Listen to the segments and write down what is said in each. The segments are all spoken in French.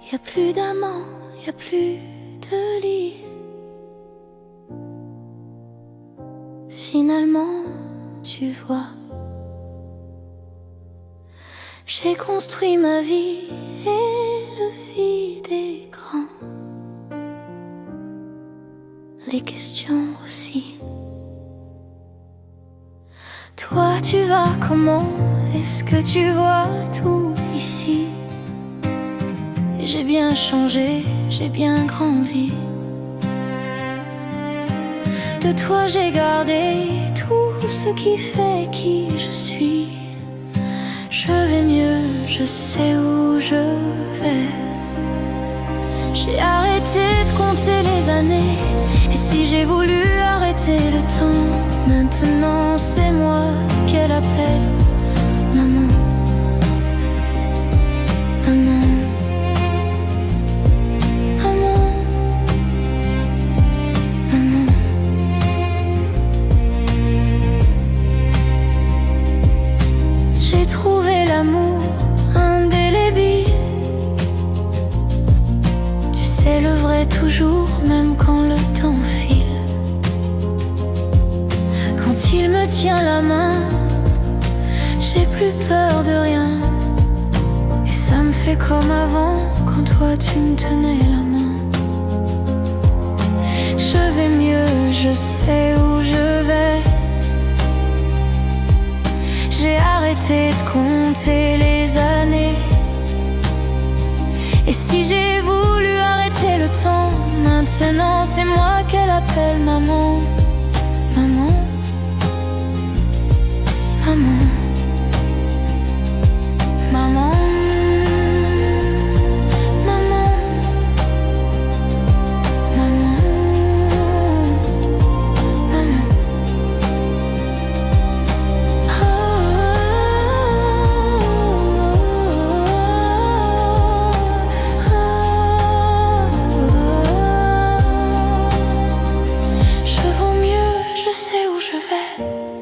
Y a plus d'amants, y a plus de lit. Finalement, tu vois, j'ai construit ma vie et le vide est grand. Les questions aussi. Toi, tu vas comment? Est-ce que tu vois tout ici? J'ai bien changé, j'ai bien grandi. De toi j'ai gardé tout ce qui fait qui je suis. Je vais mieux, je sais où je vais. J'ai arrêté de compter les années. Et si j'ai voulu arrêter le temps, maintenant c'est moi qu'elle appelle maman. Maman. J'ai trouvé l'amour indélébile. Tu sais le vrai toujours, même quand le temps file. Quand il me tient la main, j'ai plus peur de rien. Et ça me fait comme avant, quand toi tu me tenais la main. Je vais mieux, je sais où je vais. J'ai arrêté de compter les années. Et si j'ai voulu arrêter le temps, maintenant c'est moi qu'elle appelle maman. Maman. Maman. Maman.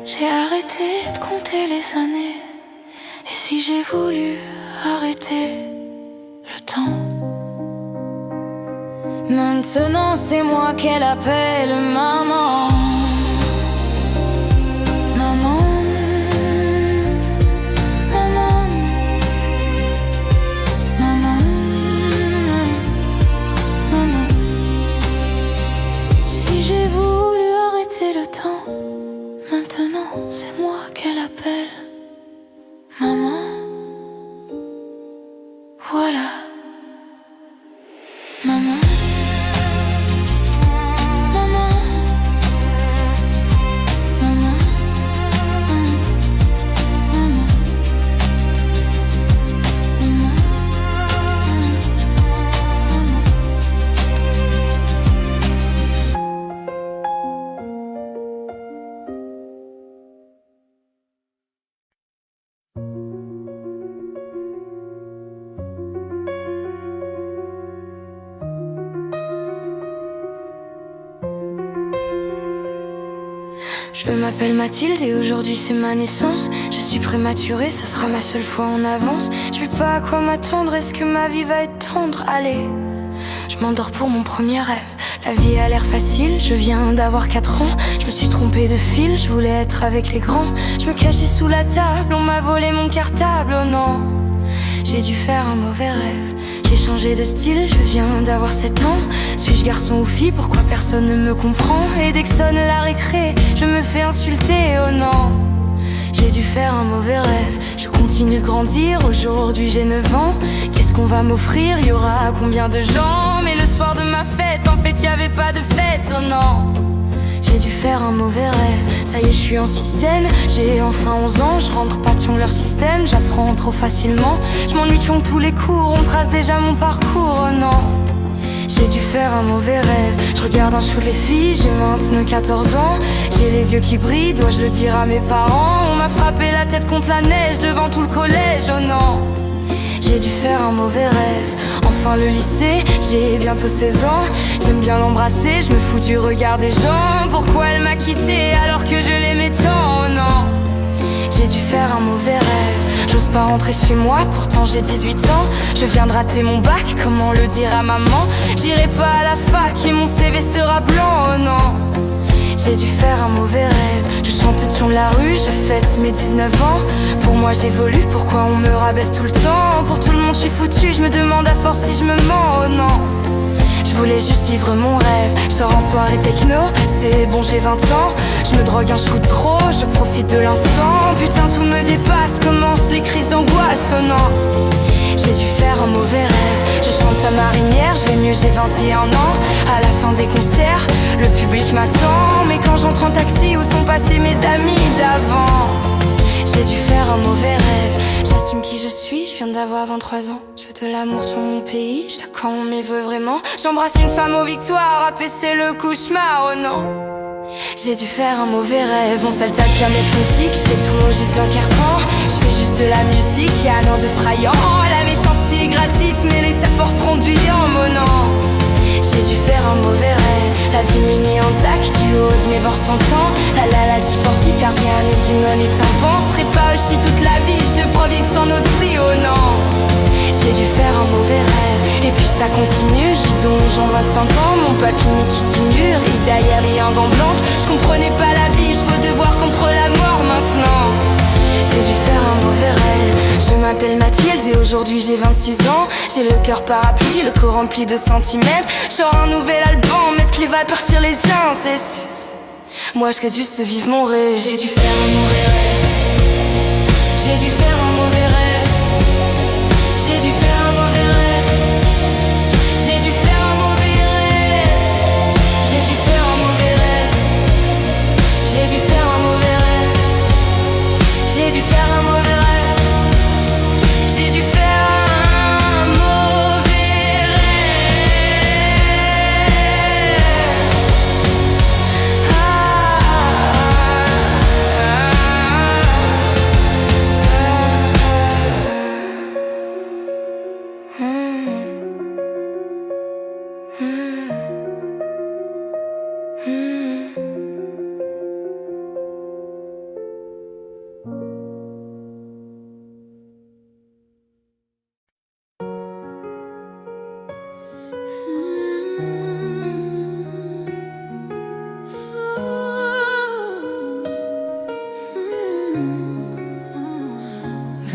J'ai arrêté de compter les années. Et si j'ai voulu arrêter le temps, maintenant c'est moi qu'elle appelle maman. Maman. Maman. Maman. Maman. Si j'ai voulu arrêter le temps, maintenant c'est moi qu'elle appelle maman. Voilà. Maman. Maman. Maman. Maman. Maman. Je m'appelle Mathilde et aujourd'hui c'est ma naissance. Je suis prématurée, ça sera ma seule fois en avance. Je sais pas à quoi m'attendre, est-ce que ma vie va être tendre? Allez, je m'endors pour mon premier rêve. La vie a l'air facile, je viens d'avoir 4 ans. Je me suis trompée de fil, je voulais être avec les grands. Je me cachais sous la table, on m'a volé mon cartable, oh non. J'ai dû faire un mauvais rêve. J'ai changé de style, je viens d'avoir 7 ans. Suis-je garçon ou fille, pourquoi personne ne me comprend? Et dès que sonne la récré, je me fais insulter, oh non. J'ai dû faire un mauvais rêve. Je continue de grandir, aujourd'hui j'ai 9 ans. Qu'est-ce qu'on va m'offrir? Y aura combien de gens? Mais le soir de ma fête, en fait y avait pas de fête, oh non. J'ai dû faire un mauvais rêve. Ça y est, je suis en sixième, j'ai enfin 11 ans. Je rentre pas sur leur système, j'apprends trop facilement. Je m'ennuie de tous les cours, on trace déjà mon parcours, oh non. J'ai dû faire un mauvais rêve. Je regarde un show les filles, j'ai maintenant 14 ans. J'ai les yeux qui brillent, dois-je le dire à mes parents? On m'a frappé la tête contre la neige devant tout le collège, oh non. J'ai dû faire un mauvais rêve. Enfin le lycée, j'ai bientôt 16 ans. J'aime bien l'embrasser, je me fous du regard des gens. Pourquoi elle m'a quitté alors que je l'aimais tant, oh non. J'ai dû faire un mauvais rêve. J'ose pas rentrer chez moi, pourtant j'ai 18 ans. Je viens de rater mon bac, comment le dire à maman? J'irai pas à la fac et mon CV sera blanc, oh non. J'ai dû faire un mauvais rêve. Je chante sur la rue, je fête mes 19 ans. Pour moi j'évolue, pourquoi on me rabaisse tout le temps? Pour tout le monde je suis foutu, je me demande à force si je me mens, oh non. Je voulais juste vivre mon rêve. Je sors en soirée techno, c'est bon j'ai 20 ans. Je me drogue un chou trop, je profite de l'instant. Putain tout me dépasse, commencent les crises d'angoisse, oh non. J'ai dû faire un mauvais rêve. Je chante à marinière, je vais mieux, j'ai 21 ans. À la fin des concerts, le public m'attend. Mais quand j'entre en taxi, où sont passés mes amis d'avant? J'ai dû faire un mauvais rêve. J'assume qui je suis, je viens d'avoir 23 ans. Je veux de l'amour sur mon pays, je quand on m'y veut vraiment. J'embrasse une femme aux victoires, rapper c'est le cauchemar, oh non. J'ai dû faire un mauvais rêve. On s'altaque à mes phonetiques, je fais tout juste d'un carton. Je fais juste de la musique, y'a un an de frayant. La méchanceté est gratuite, mais les sa force ronduillant, mon nom. J'ai dû faire un mauvais rêve. La vie mini en tac, du haut de mes bords sans temps. La sportive, car bien mes dimon et tympans. Serait pas aussi toute la vie, je devrais vivre sans notre vie, oh non. J'ai dû faire un mauvais rêve. Et puis ça continue, j'y donjon 25 ans. Mon papy qui tue nu, risque derrière les dents blanches. Je comprenais pas la vie, je veux devoir comprendre la mort maintenant. J'ai dû faire un mauvais rêve. Je m'appelle Mathilde et aujourd'hui j'ai 26 ans. J'ai le cœur parapluie, le corps rempli de centimètres. Genre un nouvel album, est-ce qu'il va partir les gens? C'est... Moi je souhaite juste vivre mon rêve. J'ai dû faire un mauvais rêve. J'ai dû faire un mauvais rêve. J'ai dû faire un mauvais rêve. J'ai dû faire un mauvais rêve. J'ai dû faire un mauvais rêve. J'ai dû faire un mauvais rêve. J'ai dû faire un mauvais rêve. J'ai dû faire un mauvais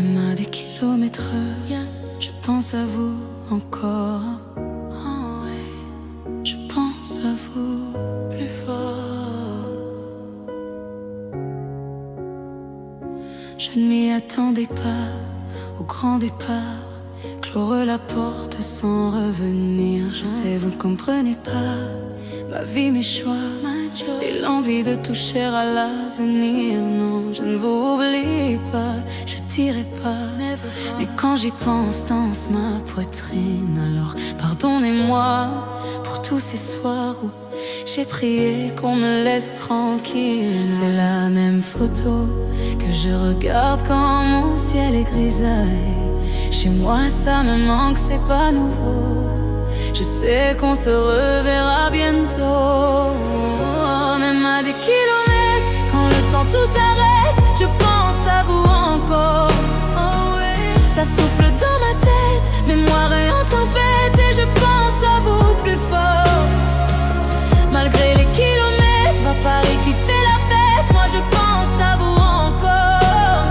Même à des kilomètres, je pense à vous encore. Oh ouais, je pense à vous plus fort. Je ne m'y attendais pas au grand départ. Clore la porte sans revenir. Je sais vous comprenez pas ma vie, mes choix et l'envie de toucher à l'avenir. Non, je ne vous oublie pas, je dirai pas. Mais quand j'y pense, danse ma poitrine. Alors pardonnez-moi pour tous ces soirs où j'ai prié qu'on me laisse tranquille. C'est la même photo que je regarde quand mon ciel est grisaille. Chez moi ça me manque, c'est pas nouveau. Je sais qu'on se reverra bientôt. Même à des kilomètres, quand le temps tout s'arrête, je pense à vous encore. Oh ouais. Ça souffle dans ma tête, mémoire est en tempête. Et je pense à vous plus fort. Malgré les kilomètres, à Paris qui fait la fête, moi je pense à vous encore.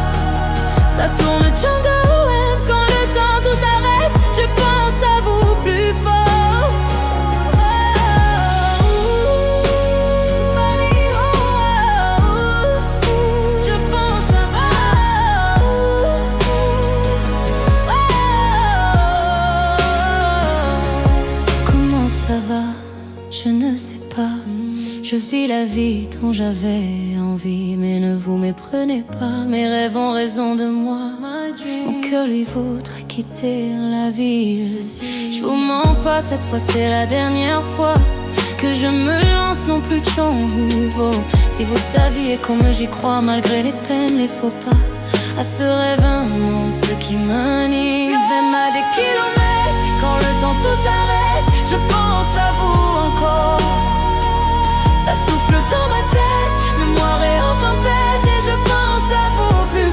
Ça tourne Django Web, quand le temps tout s'arrête, je pense à vous plus fort. Je ne sais pas, je vis la vie dont j'avais envie. Mais ne vous méprenez pas, mes rêves ont raison de moi. Mon cœur lui voudrait quitter la ville. Je vous mens pas, cette fois c'est la dernière fois que je me lance, non plus de chant nouveau. Si vous saviez comme j'y crois, malgré les peines, les faux pas, à ce rêve immense qui m'anime. Même à des kilomètres, quand le temps tout s'arrête, je pense à vous encore. Ça souffle dans ma tête, mémoire est en tempête. Et je pense à vous plus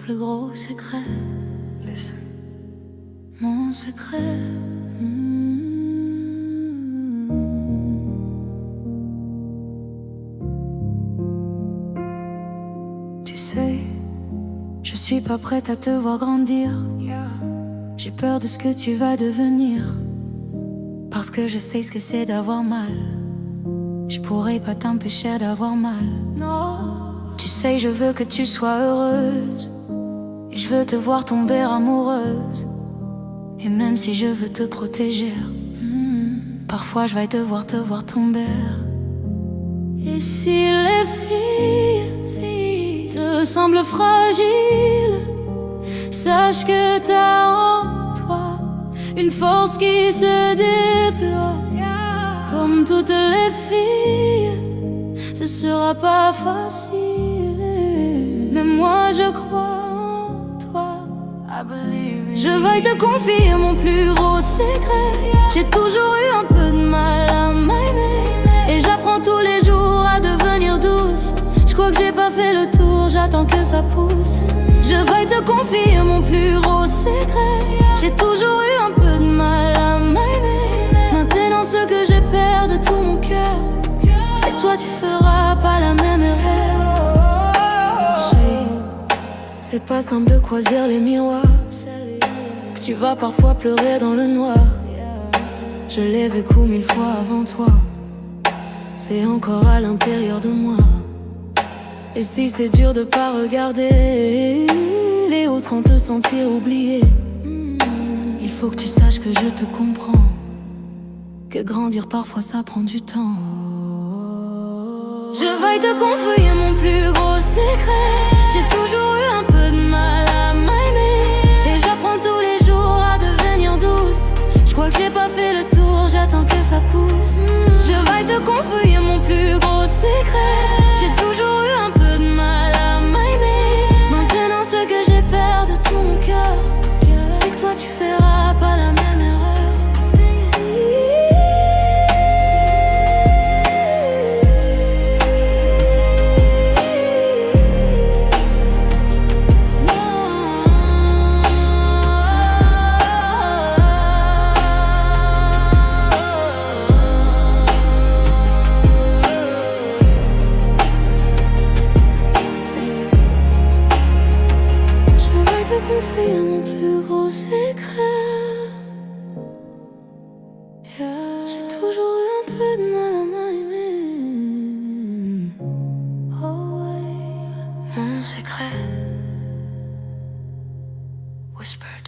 plus gros secret. Listen. Mon secret. Tu sais, je suis pas prête à te voir grandir. J'ai peur de ce que tu vas devenir, parce que je sais ce que c'est d'avoir mal. Je pourrais pas t'empêcher d'avoir mal. Non. Tu sais, je veux que tu sois heureuse, et je veux te voir tomber amoureuse. Et même si je veux te protéger, parfois je vais devoir te voir tomber. Et si les filles te semblent fragiles, sache que t'as en toi une force qui se déploie. Comme toutes les filles, ce sera pas facile, mais moi je crois en toi. Je vais te confier mon plus gros secret. J'ai toujours eu un peu de mal à m'aimer, et j'apprends tous les jours à devenir douce. Je crois que j'ai pas fait le tour, j'attends que ça pousse. Je vais te confier mon plus gros secret. J'ai toujours eu un peu de mal à m'aimer. Maintenant ce que j'ai peur de tout mon cœur, c'est que toi tu feras pas la même erreur. C'est pas simple de croiser les miroirs, que tu vas parfois pleurer dans le noir. Je l'ai vécu 1000 fois avant toi, c'est encore à l'intérieur de moi. Et si c'est dur de pas regarder les autres en te sentir oublié, il faut que tu saches que je te comprends, que grandir parfois ça prend du temps. Je vais te confier mon plus gros secret. J'ai toujours eu un peu de mal à m'aimer, et j'apprends tous les jours à devenir douce. Je crois que j'ai pas fait le tour, j'attends que ça pousse. Je vais te confier mon plus gros secret. J'ai toujours eu un peu de mal à m'aimer. Maintenant ce que j'ai peur de tout mon cœur, c'est que toi tu feras pas la même erreur. Confier mon plus gros secret. J'ai toujours eu un peu de mal à m'aimer. Oh ouais. Mon secret. Whispered.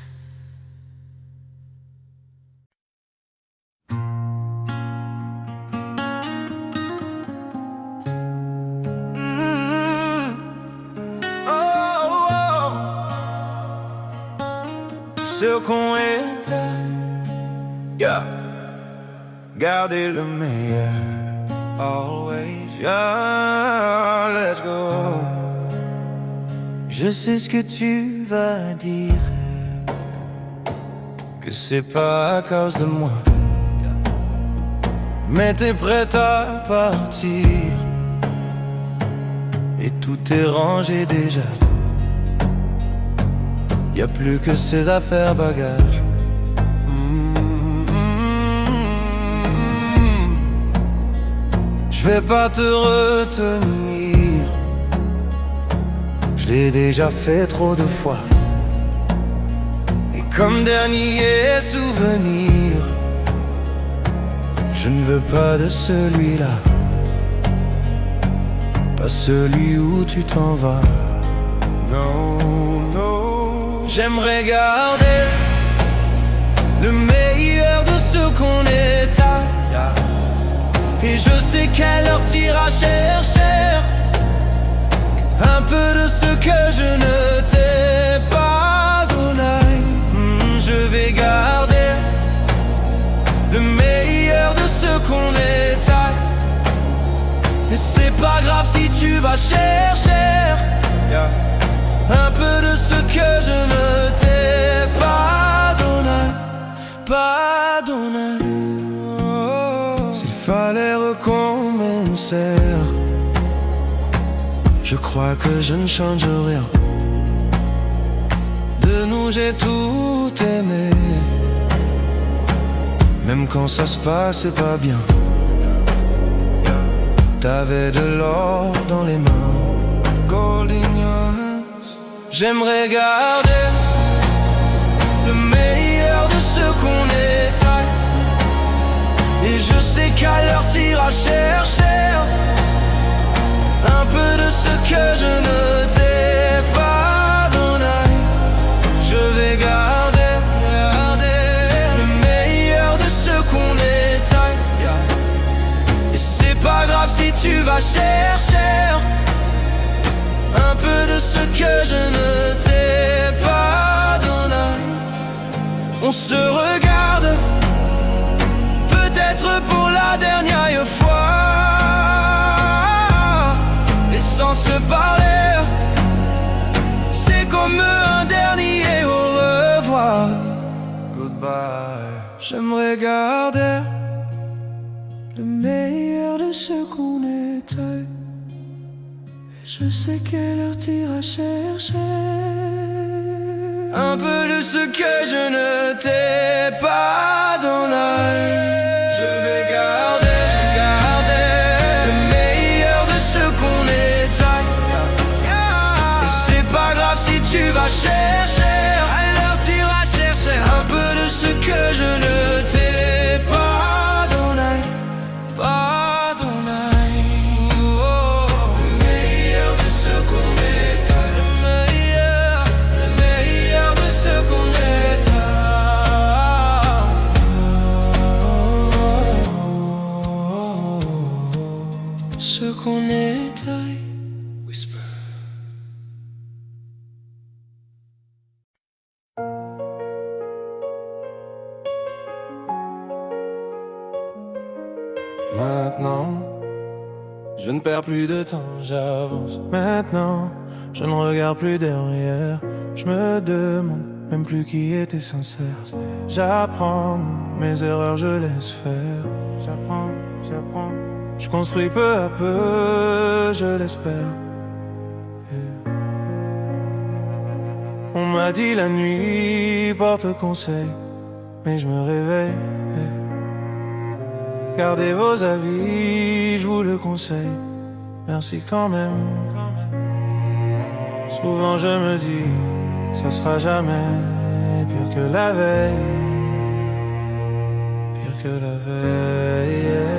Ce qu'on était, yeah. Gardez le meilleur, always, yeah. Let's go. Je sais ce que tu vas dire, que c'est pas à cause de moi, mais t'es prête à partir, et tout est rangé déjà. Y'a plus que ces affaires bagages. Je vais pas te retenir, je l'ai déjà fait trop de fois. Et comme dernier souvenir, je ne veux pas de celui-là, pas celui où tu t'en vas. Non, non. J'aimerais garder le meilleur de ce qu'on est à, et je sais qu'elle leur tira cher un peu de ce que je ne t'ai pas donné. Je vais garder le meilleur de ce qu'on est à, et c'est pas grave si tu vas chercher un peu de ce que je ne t'ai pas donné, pas donné. S'il fallait recommencer, je crois que je ne change rien. nous j'ai tout aimé, même quand ça se passait pas bien. T'avais de l'or dans les mains, gold in your hands. J'aimerais garder le meilleur de ce qu'on était, et je sais qu'à l'heure t'iras chercher un peu de ce que je ne t'ai pas donné. Je vais garder le meilleur de ce qu'on était, et c'est pas grave si tu vas chercher un peu de ce que je ne t'ai pas donné. On se regarde, peut-être pour la dernière fois, et sans se parler, c'est comme un dernier au revoir. Goodbye. J'aimerais garder le meilleur de ce qu'on était, et je sais quelle heure t'iras chercher un peu de ce que je ne t'ai pas donné. Je vais garder le meilleur de ce qu'on était, et c'est pas grave si tu vas chercher, alors t'iras chercher un peu de ce que je ne t'ai pas donné. Pas donné. Oh, le meilleur de ce qu'on était, le meilleur de ce qu'on était. Ce qu'on était. Whisper. Maintenant, je ne perds plus de temps, j'avance. Maintenant, je ne regarde plus derrière. Je me demande même plus qui était sincère. J'apprends mes erreurs, je laisse faire. J'apprends. Je construis peu à peu, je l'espère. Yeah. On m'a dit la nuit porte conseil, mais je me réveille. Yeah. Gardez vos avis, je vous le conseille. Merci quand même. Souvent je me dis, ça sera jamais pire que la veille. Pire que la veille, yeah.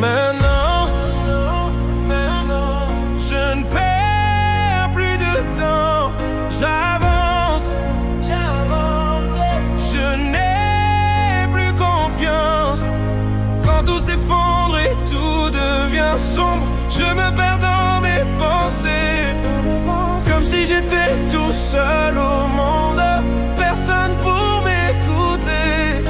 Maintenant, je ne perds plus de temps. J'avance. Je n'ai plus confiance. Quand tout s'effondre et tout devient sombre, je me perds dans mes pensées, comme si j'étais tout seul au monde, personne pour m'écouter.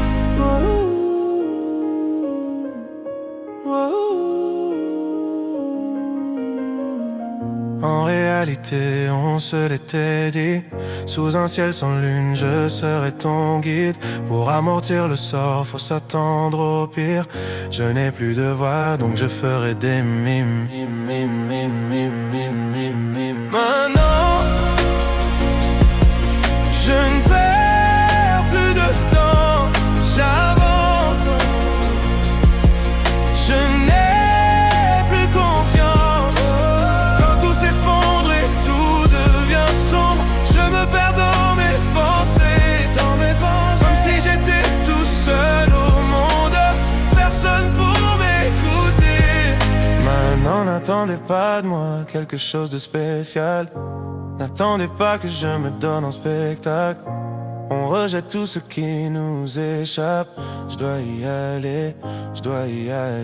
En réalité, on se l'était dit, sous un ciel sans lune, je serai ton guide. Pour amortir le sort, faut s'attendre au pire. Je n'ai plus de voix, donc je ferai des mimes. Maintenant, je ne perds plus de temps, j'avance. Je n'ai plus confiance. Quand tout s'effondre et tout devient sombre, je me perds dans mes pensées, comme si j'étais tout seul au monde, personne pour m'écouter. Maintenant, n'attendez pas de moi quelque chose de spécial. N'attendez pas que je me donne en spectacle. On rejette tout ce qui nous échappe. Je dois y aller.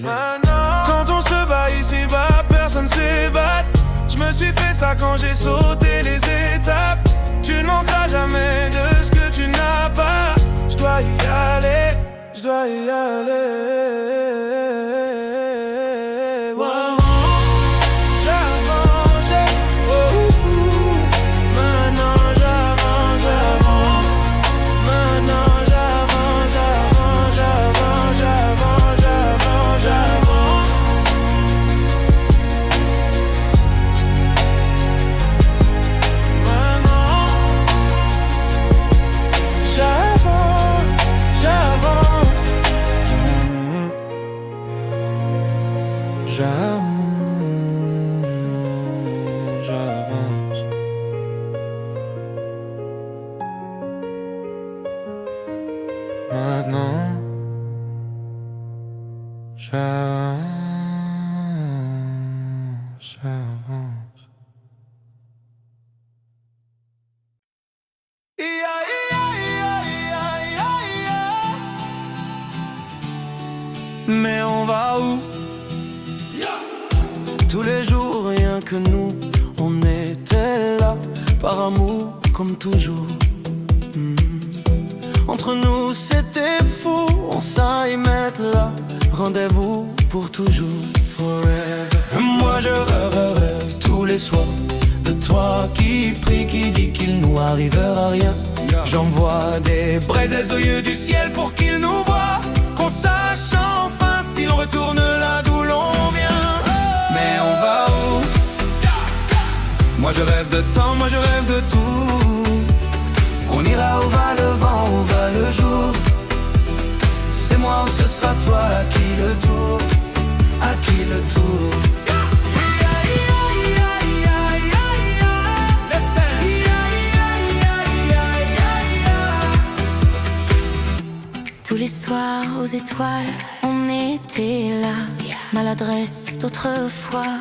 Maintenant, quand on se bat ici-bas, personne s'ébat. Je me suis fait ça quand j'ai sauté les étapes. Tu ne manqueras jamais de ce que tu n'as pas. Je dois y aller. Wow. s'invente. Mais on va où? Tous les jours, rien que nous, on était là, par amour comme toujours. Entre nous c'était fou, on s'aille mettre là, rendez-vous pour toujours, forever. Moi je rêve tous les soirs de toi qui prie, qui dit qu'il nous arrivera rien. J'envoie des braises aux yeux du ciel pour qu'il nous voie, qu'on sache enfin si l'on retourne là d'où l'on vient. Mais on va où? Moi je rêve de temps, moi je rêve de tout. On ira où va le vent, où va le jour. C'est moi ou ce sera toi, à qui le tour, à qui le tour. Tous les soirs aux étoiles, on était là, maladresse d'autrefois.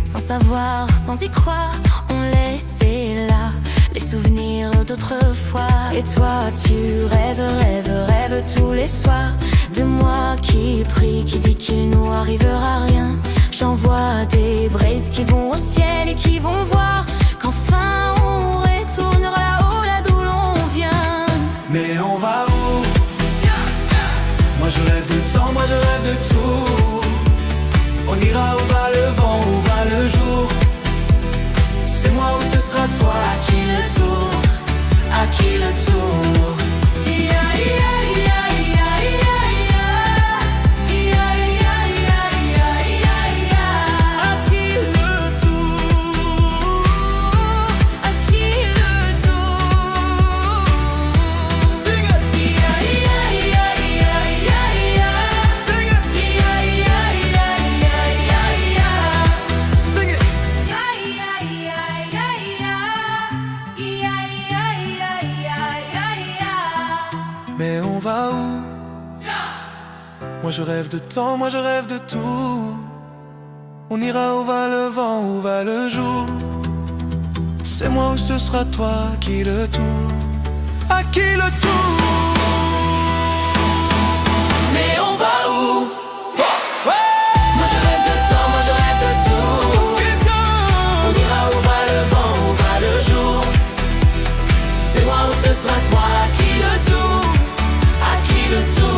Sans savoir, sans y croire, on laissait là les souvenirs d'autrefois. Et toi tu rêves tous les soirs de moi qui prie, qui dit qu'il nous arrivera rien. J'envoie des braises qui vont au ciel et qui vont voir qu'enfin on retournera là-haut, là d'où l'on vient. Mais on va où? Moi je rêve de temps, moi je rêve de tout. On ira où va le vent, où va le jour. C'est moi ou ce sera toi, à qui le tour, à qui le tour. Mais on va où? Moi je rêve de temps, moi je rêve de tout. On ira où va le vent, où va le jour. C'est moi ou ce sera toi, à qui le tour, à qui le tour. Mais on va où? Moi je rêve de temps, moi je rêve de tout. On ira où va le vent, où va le jour. C'est moi ou ce sera toi, à qui le tour, à qui le tour.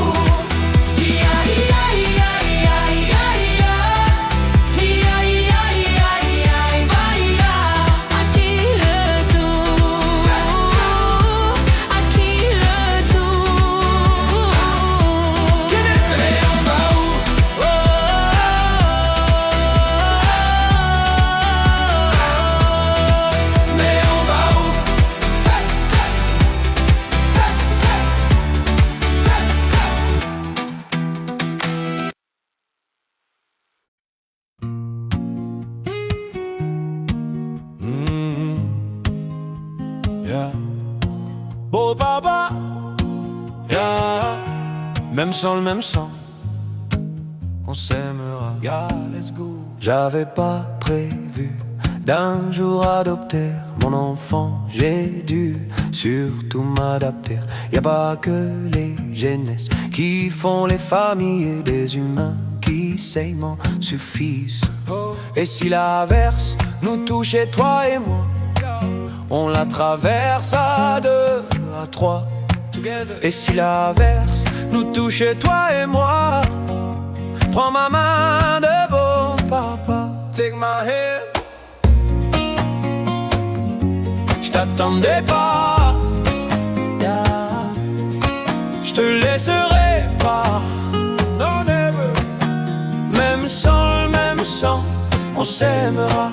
Beau papa, yeah. Même sang, le même sang, on s'aimera, yeah, let's go. J'avais pas prévu d'un jour adopter mon enfant, j'ai dû surtout m'adapter. Y a pas que les jeunesses qui font les familles, et des humains qui s'aiment suffisent. Et si l'averse nous touchait, toi et moi, on la traverse à deux, à trois. Et si l'averse nous touchait, toi et moi, prends ma main de beau papa, take my hand. J't'attendais pas, yeah. J'te laisserai pas, no never. Même sans le même sang, on s'aimera.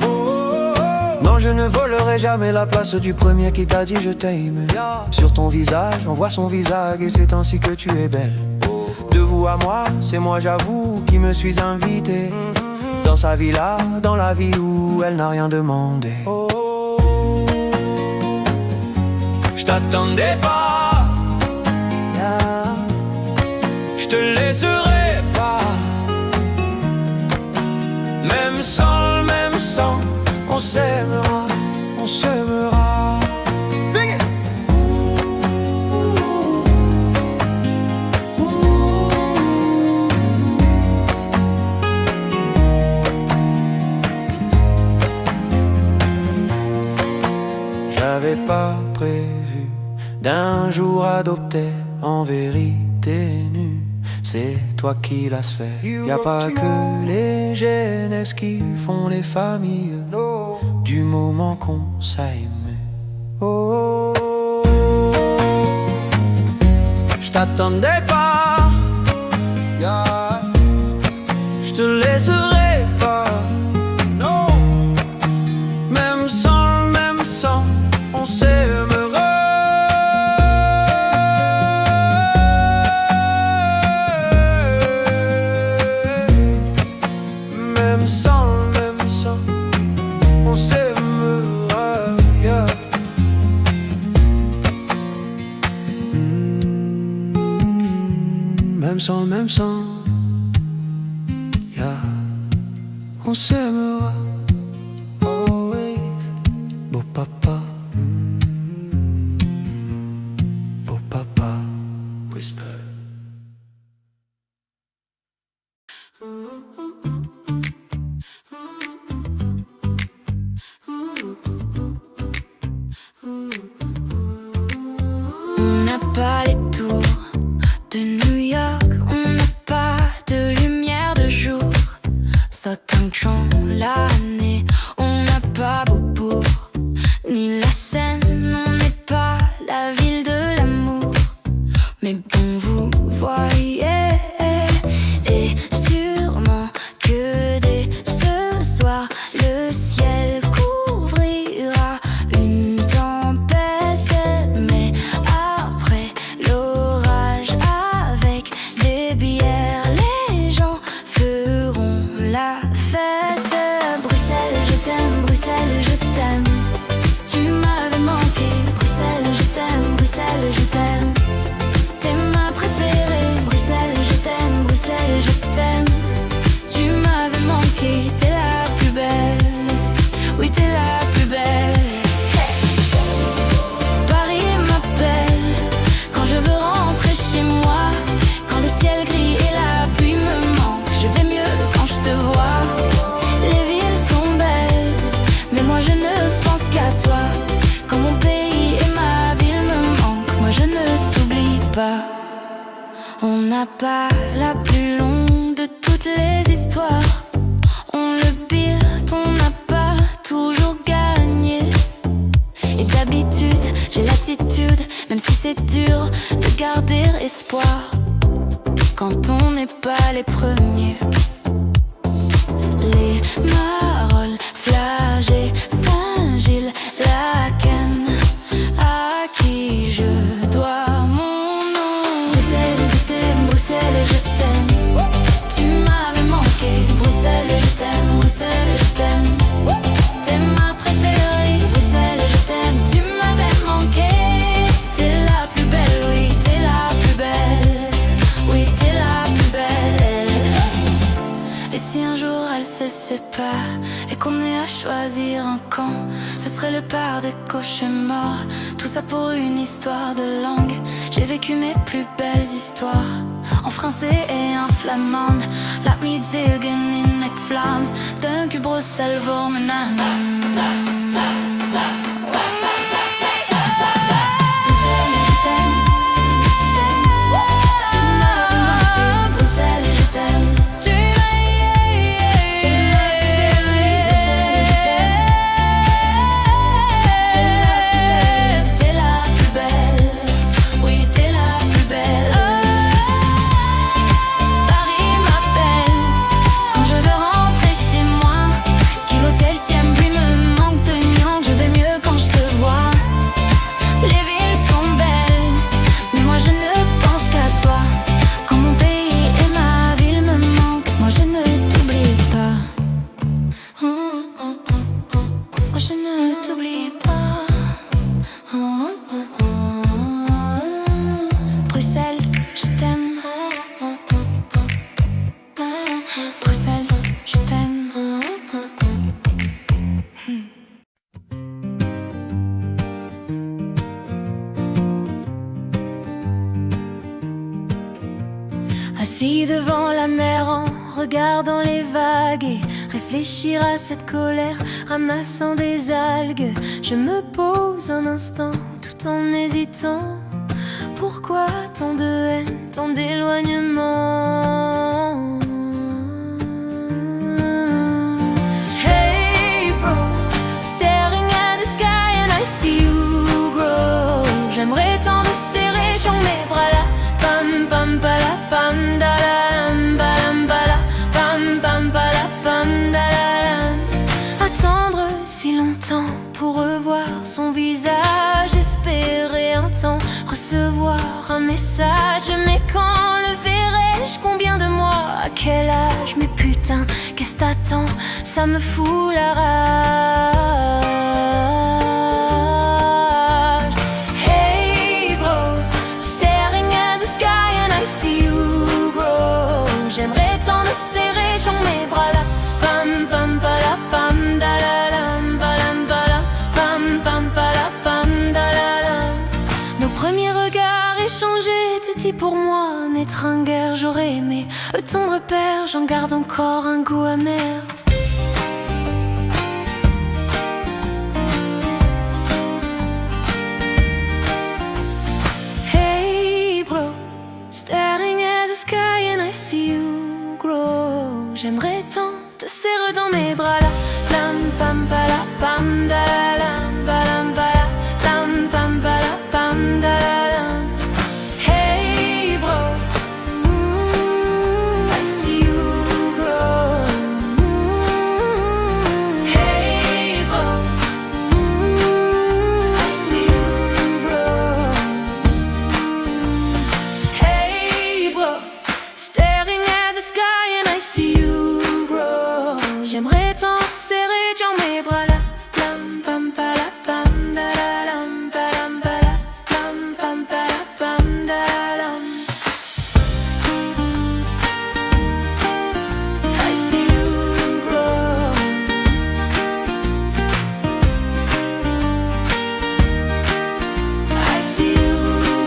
Non, je ne volerai jamais la place du premier qui t'a dit je t'aime. Sur ton visage, on voit son visage et c'est ainsi que tu es belle. De vous à moi, c'est moi j'avoue qui me suis invité dans sa villa, dans la vie où elle n'a rien demandé. Je t'attendais pas, je te laisserai pas. Même sans le même sang, on s'aimera, on s'aimera. Sing it! J'avais pas prévu d'un jour adopter en vérité nue. C'est toi qui l'as fait. Y a pas que les jeunesses qui font les familles. Du moment qu'on s'aime. Oh, oh, oh. J't'attendais pas, yeah. J'te laisserai pas, non. Même sans le même sang, on s'aimera. Même sans le même sang, on s'aimera, yeah. Même sans le même sang, yeah. On s'aimera, always. Beau papa, beau papa, whisper. On n'a pas les tours de New York, on n'a pas de lumière de jour. Sautang l'année, on n'a pas Beaubourg, ni la Seine, on n'est pas la ville de l'amour. Mais bon, vous voyez, et sûrement que dès ce soir, le ciel couvrira une tempête. Mais après l'orage, avec des bières, les gens feront la fête. Bruxelles, je t'aime, Bruxelles, je t'aime. Tu m'avais manqué, Bruxelles, je t'aime, Bruxelles, je t'aime. T'es ma préférée, Bruxelles, je t'aime, Bruxelles, je t'aime. Tu m'avais manqué, t'es la plus belle, oui t'es la plus belle. Paris m'appelle quand je veux rentrer chez moi. Quand le ciel gris et la pluie me manquent, je vais mieux quand je te vois. Les villes sont belles, mais moi je ne pense qu'à toi. Quand mon pays et ma ville me manquent, moi je ne t'oublie pas. On n'a pas la plus longue de toutes les histoires. On le pire, on n'a pas toujours gagné. Et d'habitude, j'ai l'attitude, même si c'est dur, de garder espoir quand on n'est pas les premiers. Les Marolles, Flagey, Saint-Gilles, Laken, à qui je dois mon nom. Bruxelles, je t'aime, Bruxelles, je t'aime. Tu m'avais manqué, Bruxelles, je t'aime, Bruxelles, je t'aime. T'es ma préférée, Bruxelles, je t'aime. Tu m'avais manqué, t'es la plus belle, oui, t'es la plus belle. Oui, t'es la plus belle. Et si un jour elle se sépare et qu'on ait à choisir un camp, ce serait le père des cauchemars. Tout ça pour une histoire de langue. J'ai vécu mes plus belles histoires en français et en flamande. Laat me zeggen in het Vlaams. Dank u Bruxelles voor mijn naam. Chelsea, puis me manque de Assis devant la mer en regardant les vagues et réfléchir à cette colère, ramassant des algues. Je me pose un instant tout en hésitant. Pourquoi tant de haine, tant d'éloignement? Hey bro, staring at the sky and I see you grow. J'aimerais tant me serrer sur mes bras là. Pam pam pala pam dalam balam bala pam pam pala pam dalam. Attendre si longtemps pour revoir son visage, espérer un temps recevoir un message. Mais quand le verrai-je? Combien de mois? À quel âge? Mais putain, qu'est-ce t'attends? Ça me fout la rage. Hey bro, staring at the sky and I see you grow. J'aimerais tant me serrer sur mes bras là. Pam pam pala pam dalalam balam balam pam pam pala pam dalalam. Nos premiers regards échangés étaient dit pour moi n'être un guerre. J'aurais aimé ton repère, j'en garde encore un goût amer. Hey bro, staring at the sky and I see you grow. J'aimerais tant te serrer dans mes bras là. Lam pam pala pam dalam balam bala lam pam pala pam dalam. Hey bro, I see you grow. Hey bro, I see you grow. Hey bro, staring at the sky and I see you grow. J'aimerais tant serrer dans mes bras là. Lam pam pala pam dalam balam bala lam pam pala pam dalam. I see you grow. I see you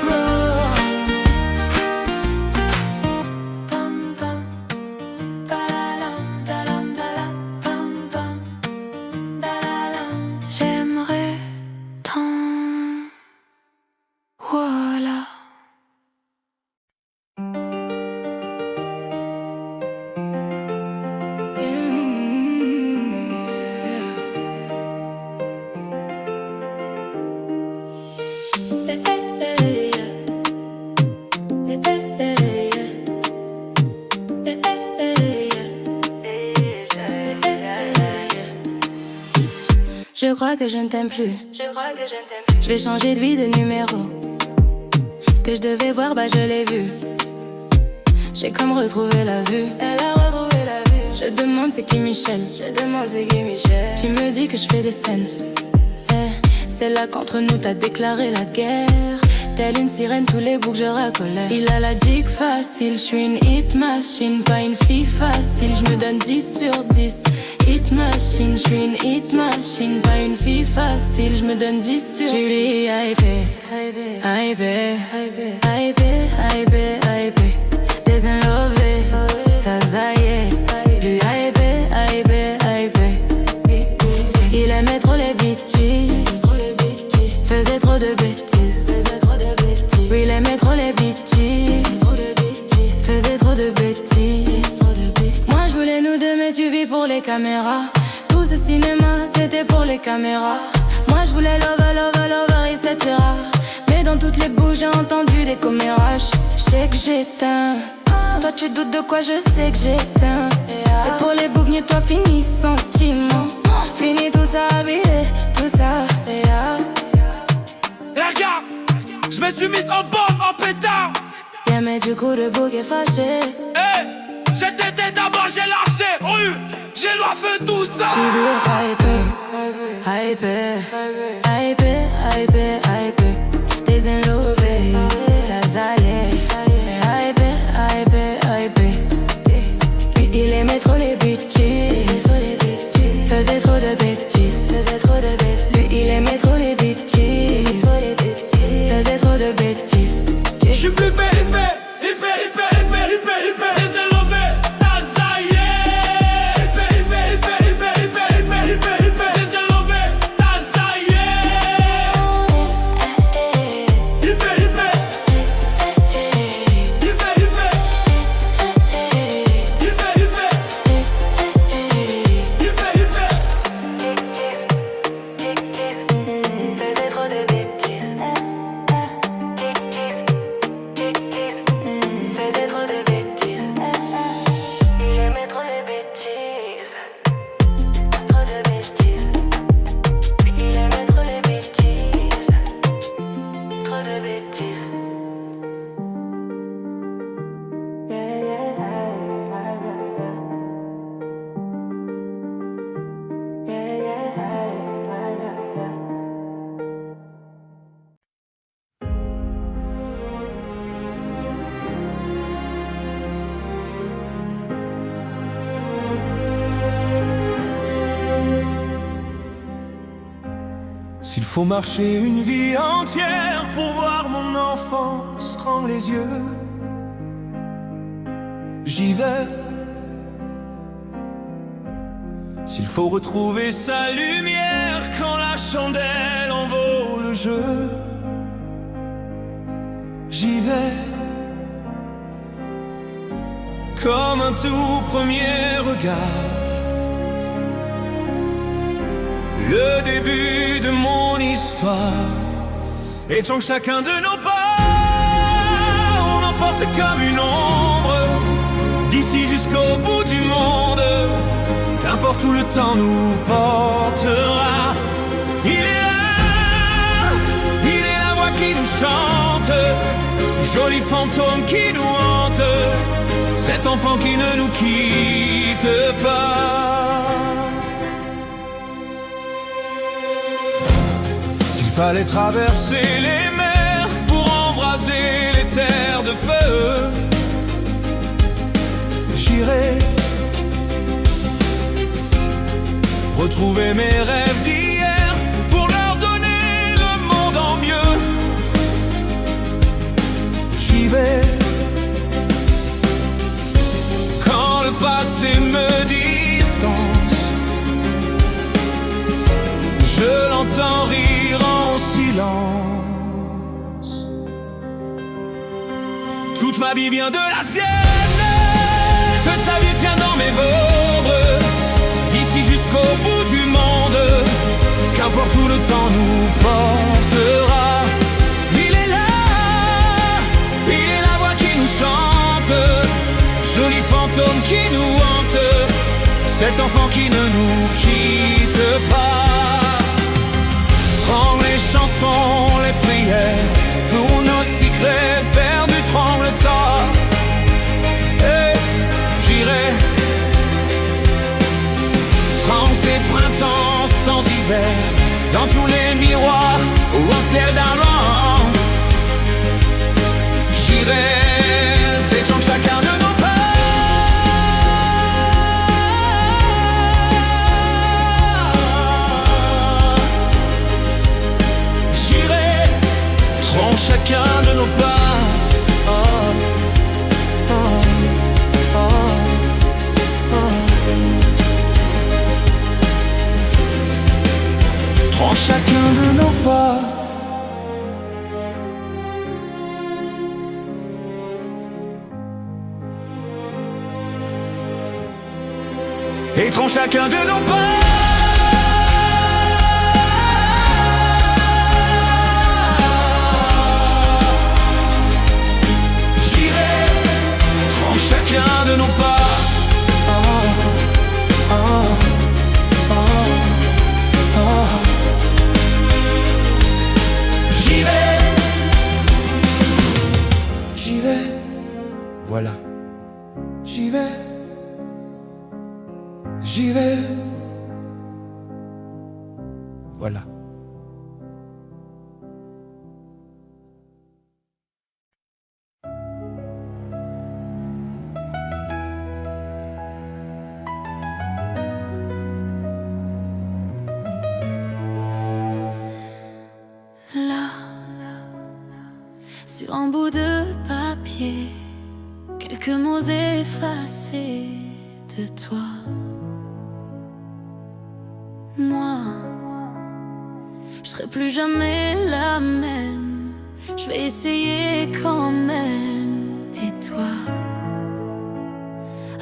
grow. Pam pam dalam dalam dalam pam pam dalam. J'aimerais tant, voilà. Je crois que je ne t'aime plus. Je vais changer de vie, de numéro. Ce que je devais voir, bah je l'ai vu. J'ai comme retrouvé la vue. Elle a retrouvé la vue. Je demande c'est qui Michel. Tu me dis que je fais des scènes. C'est là qu'entre nous t'as déclaré la guerre. Telle une sirène, tous les bouts que je racolais. Il a la dick facile, je suis une hit machine. Pas une fille facile, je me donne 10 sur 10. Hit machine, je suis une hit machine. Pas une fille facile, je me donne 10 sur 10. Tu lui hypé, hypé, hypé, hypé. Désenlové, t'as zaillé. Lui hypé, hypé, hypé. Il aimait trop les bitches, faisait trop de bêtises. Oui, il aimait trop les bitches, faisait trop de bêtises. Moi je voulais nous deux mais tu vis pour les caméras. Tout ce cinéma c'était pour les caméras. Moi je voulais lover, etc. Mais dans toutes les bouches j'ai entendu des commérages. Je sais que j'éteins. Toi tu doutes de quoi, je sais que j'éteins. Et pour les boucniers toi finis sentiment. Fini tout ça, habillé, tout ça. Regarde, je me suis mise en bombe, en pétard. Yeah mais du coup le bouc est fâché. Hey, j'étais d'abord, j'ai lancé. J'ai feu tout ça. Tu lui hypé, hypé, hypé, hypé. Désenlové, t'as allé. Hypé, hypé, hypé. Il aimait trop les bitches, faisait trop de bêtises. Lui il aimait trop les bitches, faisait trop de bêtises. J'suis plus hypé, hypé, hypé, hypé, hypé, hypé. S'il faut marcher une vie entière pour voir mon enfance dans les yeux, j'y vais. S'il faut retrouver sa lumière quand la chandelle en vaut le jeu, j'y vais. Comme un tout premier regard, le début de mon histoire. Et tant que chacun de nos pas, on emporte comme une ombre, d'ici jusqu'au bout du monde, qu'importe où le temps nous portera. Il est là, il est la voix qui nous chante, joli fantôme qui nous hante, cet enfant qui ne nous quitte pas. S'il fallait traverser les mers pour embraser les terres de feu, j'irai. Retrouver mes rêves d'hier pour leur donner le monde en mieux, j'y vais. Quand le passé me distance, je l'entends rire en silence. Toute ma vie vient de la sienne, toute sa vie tient dans mes veines, d'ici jusqu'au bout du monde, qu'importe où le temps nous portera. Il est là, il est la voix qui nous chante, joli fantôme qui nous hante, cet enfant qui ne nous quitte pas. Tremble les chansons, les prières, pour nos secrets perdus tremble le temps. Et j'irai tremble ces printemps sans hiver, dans tous les miroirs ou en ciel d'argent. J'irai, c'est tant que chacun de nos pas. Chacun de nos pas, oh, oh, oh, oh. Prends chacun de nos pas. Et prends chacun de nos pas. Chacun de nos pas, oh, oh, oh, oh. J'y vais, j'y vais, voilà. J'y vais, j'y vais, voilà. Sur un bout de papier, quelques mots effacés de toi. Moi, je serai plus jamais la même. Je vais essayer quand même. Et toi?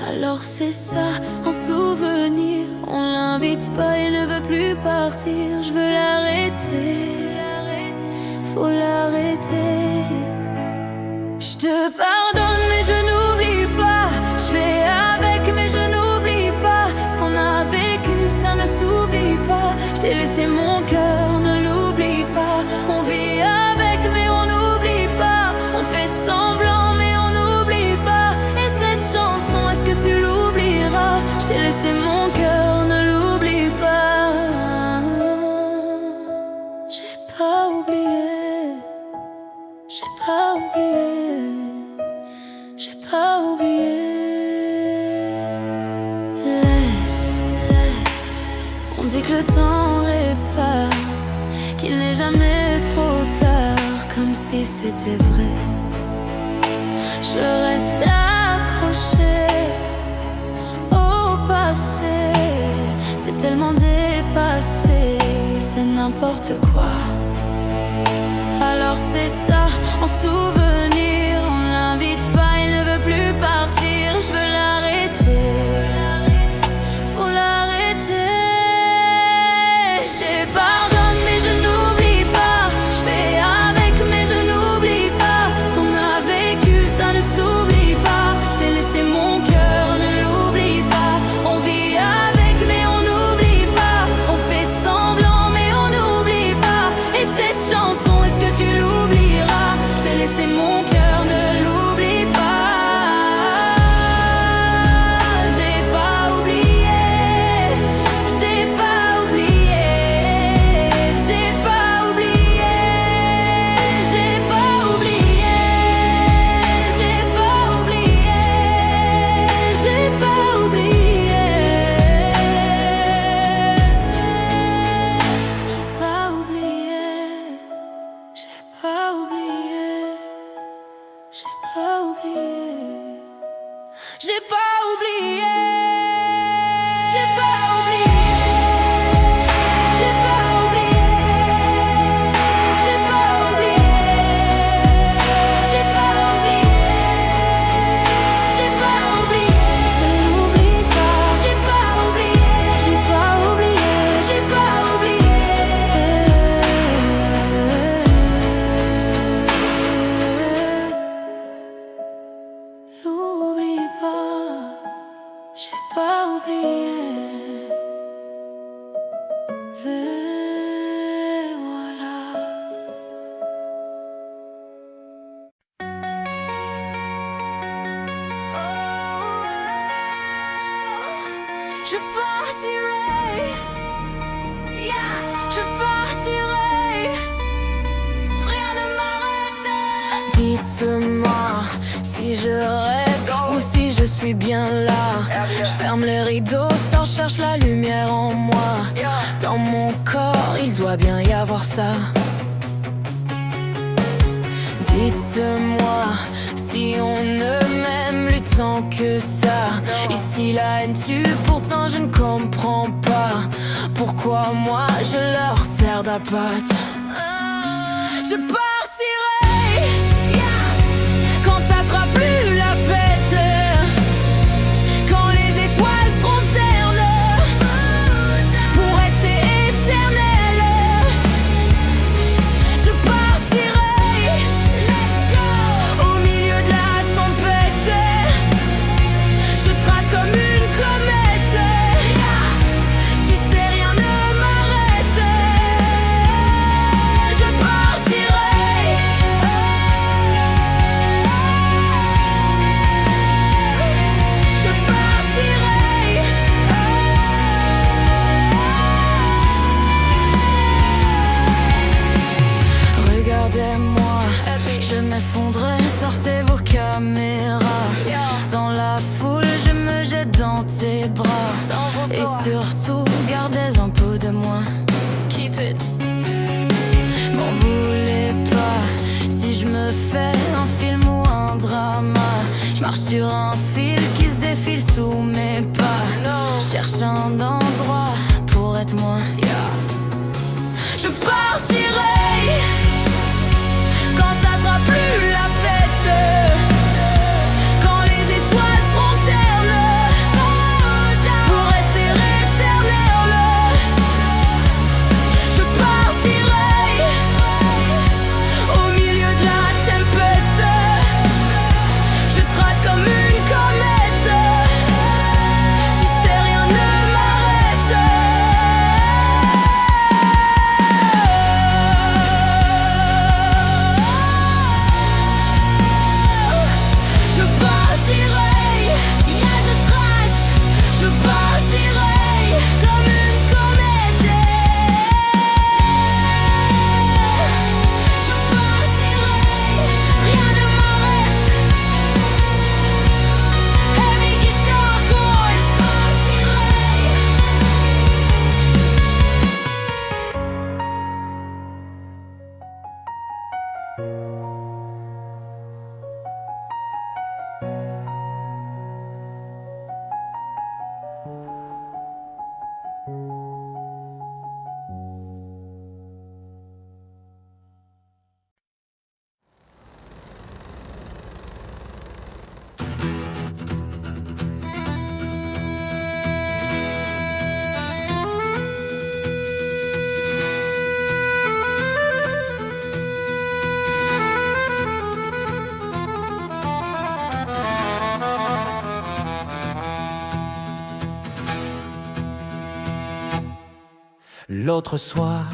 Alors c'est ça, un souvenir. On l'invite pas, il ne veut plus partir. Je veux l'arrêter, faut l'arrêter. Je te pardonne mais je n'oublie pas. Je fais avec mais je n'oublie pas. Ce qu'on a vécu ça ne s'oublie pas. Je t'ai laissé mon cœur, ne l'oublie pas. On vit avec mais on n'oublie pas. On fait semblant mais on n'oublie pas. Et cette chanson, est-ce que tu l'oublieras? Je t'ai laissé mon cœur, ne l'oublie pas. J'ai pas oublié, j'ai pas oublié. J'ai pas oublié. Laisse, on dit que le temps répare, qu'il n'est jamais trop tard, comme si c'était vrai. Je reste accrochée au passé, c'est tellement dépassé, c'est n'importe quoi. Alors c'est ça, en souvenir, on l'invite pas, il ne veut plus partir, je veux l'arrêter, faut l'arrêter. Je te pardonne mais je n'oublie pas, je fais avec mais je n'oublie pas, ce qu'on a vécu ça ne s'oublie pas. Je t'ai laissé mon cœur, ne l'oublie pas, on vit avec mais on n'oublie pas, on fait semblant mais on n'oublie pas. Et cette chanson, est-ce que tu l'oublieras? Je t'ai laissé mon cœur, ne l'oublie pas. J'ai pas oublié, j'ai pas oublié, j'ai pas oublié, j'ai pas oublié, j'ai pas oublié, j'ai pas oublié, j'ai pas oublié, j'ai pas oublié, j'ai pas oublié, j'ai pas oublié, j'ai pas oublié, j'ai pas oublié, j'ai pas oublié, j'ai pas oublié, j'ai pas oublié, ne l'oublie pas, j'ai pas oublié, j'ai pas oublié, j'ai pas oublié. N'oublie pas, j'ai pas oublié. Et voilà. Je partirai, je partirai, rien ne m'arrête. Dites-moi si je rêve ou si je suis bien là. Je ferme les rideaux, Star cherche la lumière en moi. Dans mon corps, il doit bien y avoir ça. Dites-moi si on ne m'aime plus tant que ça. Ici la haine tue, pourtant je ne comprends pas pourquoi moi je leur sers d'appât. Je partirai quand ça sera plus la fête, quand les étoiles seront ternes pour rester éternelles. Je partirai au milieu de la tempête, je trace comme une comète, tu sais rien ne m'arrête. Je partirai, je partirai. Regardez-moi, je m'effondrais, sortez vos caméras. Dans la foule, je me jette dans tes bras. Et surtout, gardez un peu de moi. Keep it. M'en voulez pas si je me fais un film ou un drama. Je marche sur un fil qui se défile sous mes pas. Cherche un endroit pour être moi. Je partirai quand ça sera plus la fête, quand les étoiles seront ternes pour rester éternelles. Je partirai au milieu de la tempête, je trace comme une comète, tu sais rien ne m'arrête. L'autre soir,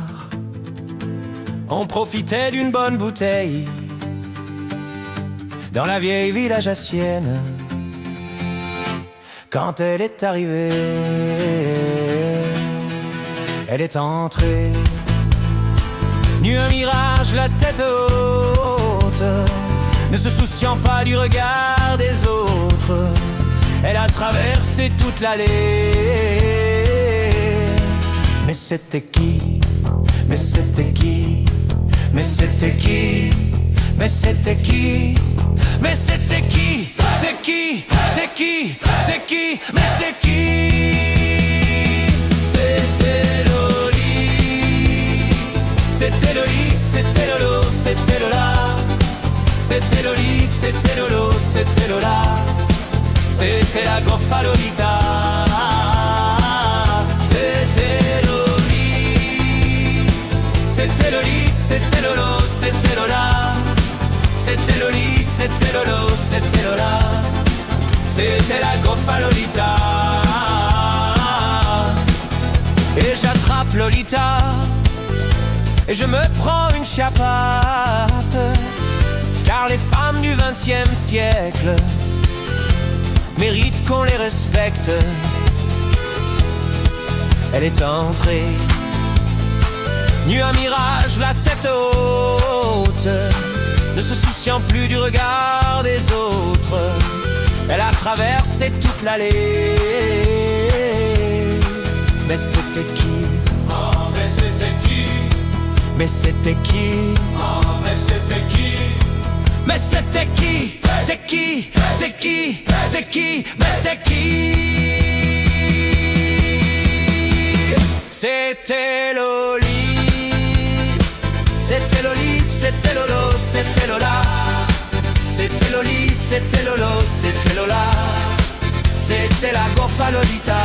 on profitait d'une bonne bouteille dans la vieille village à Sienne. Quand elle est arrivée, elle est entrée, nue un mirage, la tête haute, ne se souciant pas du regard des autres. Elle a traversé toute l'allée. Mais c'était qui? Mais c'était qui? Mais c'était qui? Mais c'était qui? Mais c'était qui? C'est qui? C'est qui? C'est qui? Mais c'est qui? C'était Loli. C'était Loli, c'était Lolo, c'était Lola. C'était Loli, c'était Lolo, c'était Lola. C'était la goffa Lolita. C'était Loli. C'était Loli, c'était Lolo, c'était Lola. C'était Loli, c'était Lolo, c'était Lola. C'était la goffa Lolita. Et j'attrape Lolita et je me prends une chiappate. Car les femmes du XXe siècle méritent qu'on les respecte. Elle est entrée, nue à mirage, la tête haute, ne se souciant plus du regard des autres. Elle a traversé toute l'allée. Mais c'était qui? Oh, mais c'était qui? Mais c'était qui? Oh, mais c'était qui? Mais c'était qui? C'est qui? C'est qui? C'est qui? Mais c'est qui? C'était Loli. C'était Loli, c'était Lolo, c'était Lola. C'était Loli, c'était Lolo, c'était Lola. C'était la goffa Lolita.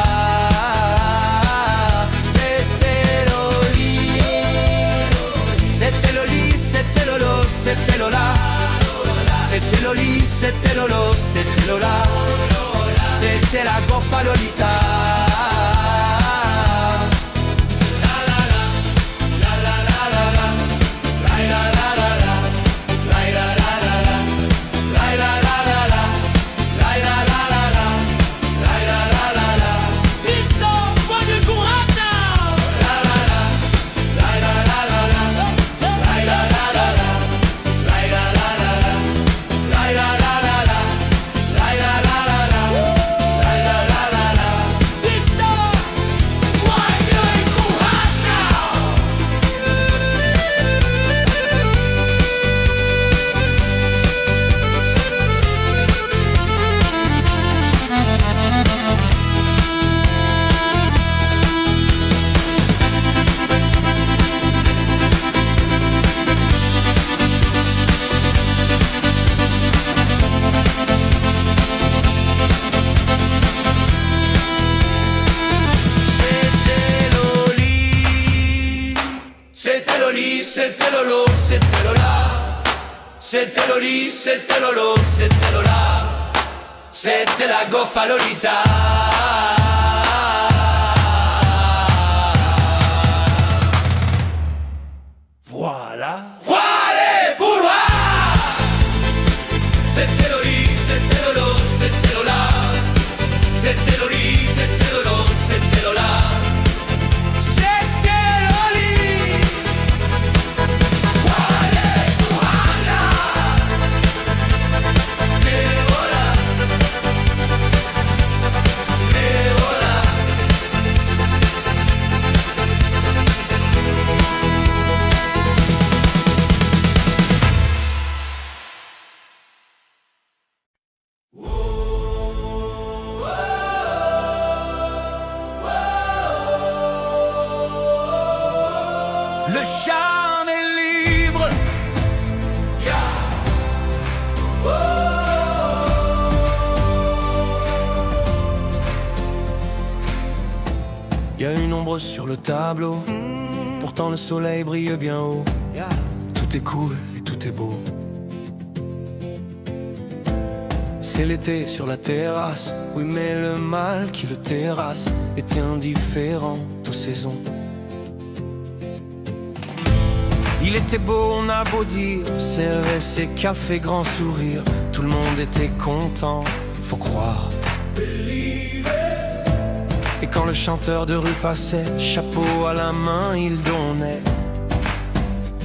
C'était Loli. C'était Loli, c'était Lolo, c'était Lola. C'était Loli, c'était Lolo, c'était Lola. C'était la goffa Lolita. C'était Lolo, c'était Lola. C'était Loli, c'était Lolo, c'était Lola. C'était la goffa Lolita. Voilà. Voilà pour moi. C'était Loli, c'était Lolo, c'était Lola. C'était Loli, c'était Lolo, c'était Lola. Le charme est libre. Yeah. Oh. Y a une ombre sur le tableau, pourtant le soleil brille bien haut. Yeah. Tout est cool et tout est beau. C'est l'été sur la terrasse. Oui, mais le mal qui le terrasse était indifférent, tous saisons. Il était beau, on a beau dire, CES, café, grand sourire, tout le monde était content, faut croire. Et quand le chanteur de rue passait, chapeau à la main, il donnait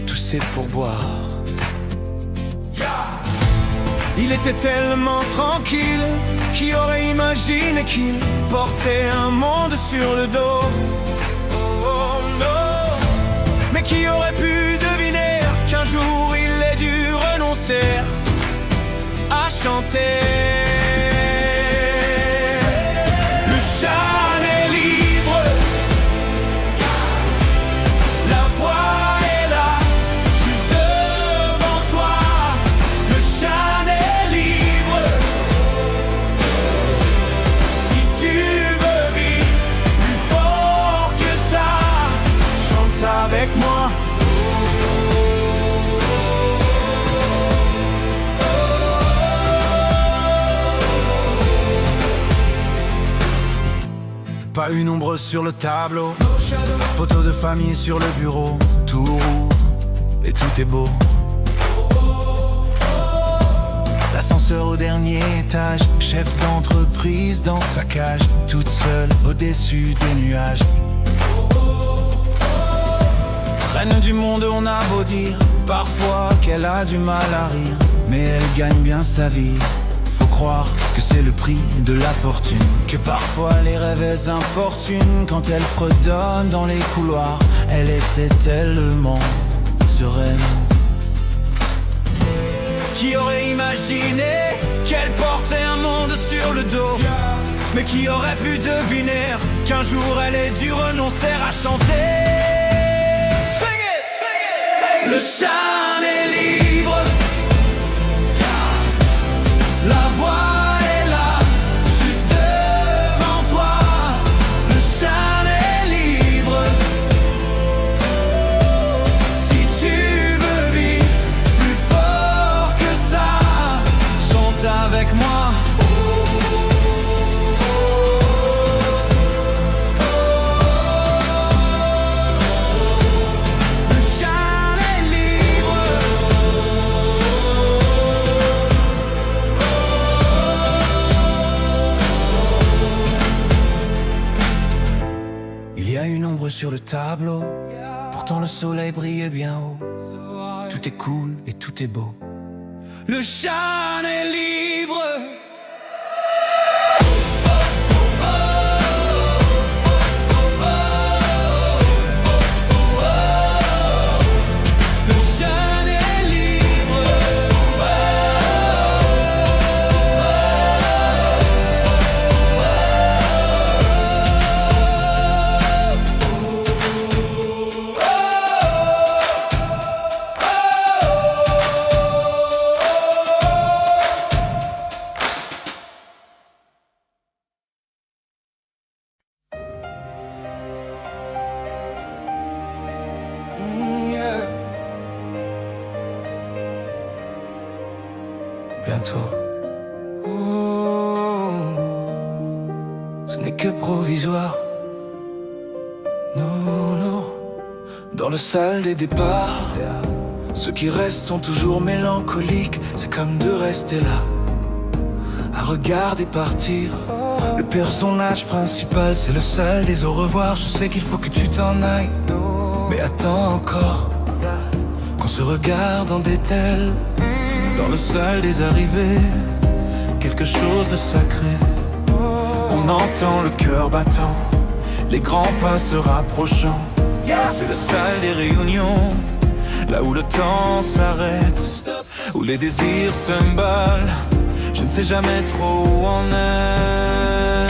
tous ses pourboires. Il était tellement tranquille, qui aurait imaginé qu'il portait un monde sur le dos. Oh non, mais qui aurait pu deviner qu'un jour il ait dû renoncer à chanter. Le chant est libre, la voix est là, juste devant toi. Le chant est libre, si tu veux vivre plus fort que ça, chante avec moi. Pas une ombre sur le tableau, photo de famille sur le bureau, tout roule et tout est beau. L'ascenseur au dernier étage, chef d'entreprise dans sa cage, toute seule au-dessus des nuages. Reine du monde, on a beau dire parfois qu'elle a du mal à rire, mais elle gagne bien sa vie. Faut croire que c'est le prix de la fortune, que parfois les rêves importunent. Quand elle fredonne dans les couloirs, elle était tellement sereine. Qui aurait imaginé qu'elle portait un monde sur le dos? Mais qui aurait pu deviner qu'un jour elle ait dû renoncer à chanter? Sing it, sing it. Le chant est libre, la voix est là, juste devant toi. Le chant est libre, si tu veux vivre plus fort que ça, chante avec moi. Le chant est libre, il y a une ombre sur le tableau, pourtant le soleil brille bien haut. Tout est cool et tout est beau. Le chant est libre. Le chant est libre. Bientôt. Oh, ce n'est que provisoire. Non, non. Dans le salle des départs, ceux qui restent sont toujours mélancoliques. C'est comme de rester là, à regarder partir. Le personnage principal, c'est le seul des au revoir. Je sais qu'il faut que tu t'en ailles, mais attends encore qu'on se regarde en détail. Dans le salle des arrivées, quelque chose de sacré. On entend le cœur battant, les grands pas se rapprochant. C'est le salle des réunions, là où le temps s'arrête, où les désirs s'emballent. Je ne sais jamais trop où on est.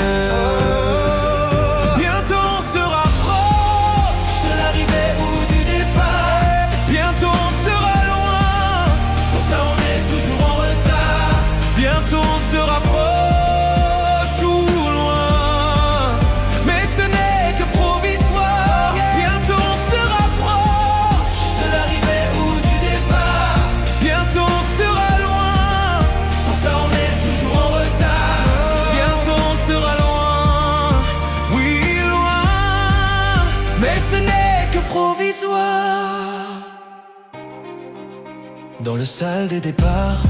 Bientôt on se rapproche de l'arrivée ou du départ. Bientôt on sera loin, pour ça on est toujours en retard. Bientôt on se rapproche ou loin, mais ce n'est que provisoire. Bientôt on se rapproche de l'arrivée ou du départ. Bientôt on sera loin, pour ça on est toujours en retard. Bientôt on sera loin, oui loin, mais ce n'est que provisoire. Dans le salle des départs,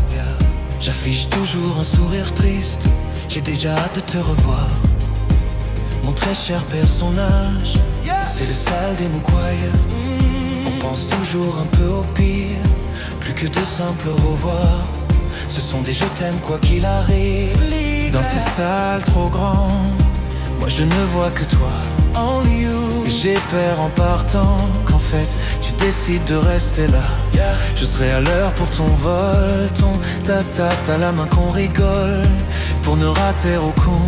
j'affiche toujours un sourire triste. J'ai déjà hâte de te revoir. Mon très cher personnage, c'est le sale des Moukoyer. On pense toujours un peu au pire, plus que de simples au revoir. Ce sont des je t'aime quoi qu'il arrive. Dans ces salles trop grandes, moi je ne vois que toi, only you. Et j'ai peur en partant qu'en fait tu décides de rester là. Je serai à l'heure pour ton vol, ton ta la main qu'on rigole, pour ne rater aucun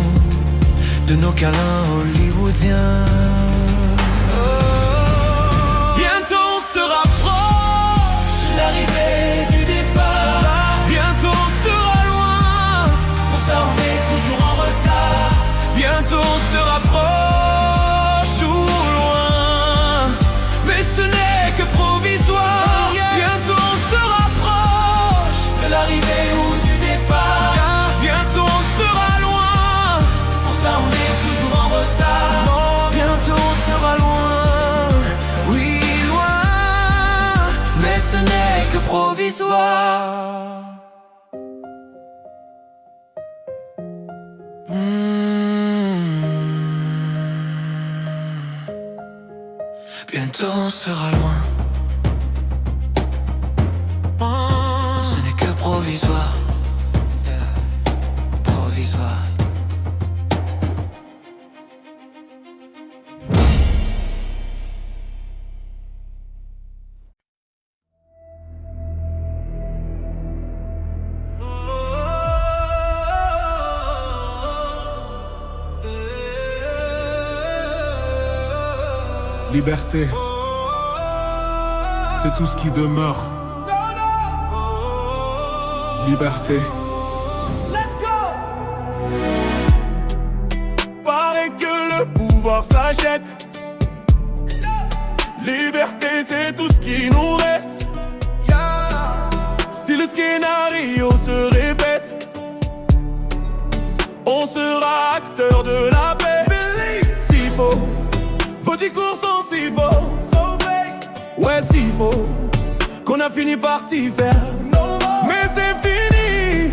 de nos câlins hollywoodiens. Bientôt on se rapproche, L'arrivée du départ, bientôt on sera loin. pour ça on est toujours en retard. Bientôt on se rapproche ou loin, mais ce n'est que provisoire. Bientôt on se rapproche De l'arrivée ou du départ, bientôt on sera loin. pour ça on est toujours en retard. Bientôt on sera loin, Oui, loin, mais ce n'est que provisoire. Bientôt on sera loin. Ce n'est que provisoire. Provisoire. Liberté, c'est tout ce qui demeure. Liberté. Paraît que le pouvoir s'achète. Liberté, c'est tout ce qui nous reste. Si le scénario se répète, on sera acteur de la paix. S'il faut, vos discours sont si faux. Ouais, s'il faut, qu'on a fini par s'y faire. Mais c'est fini,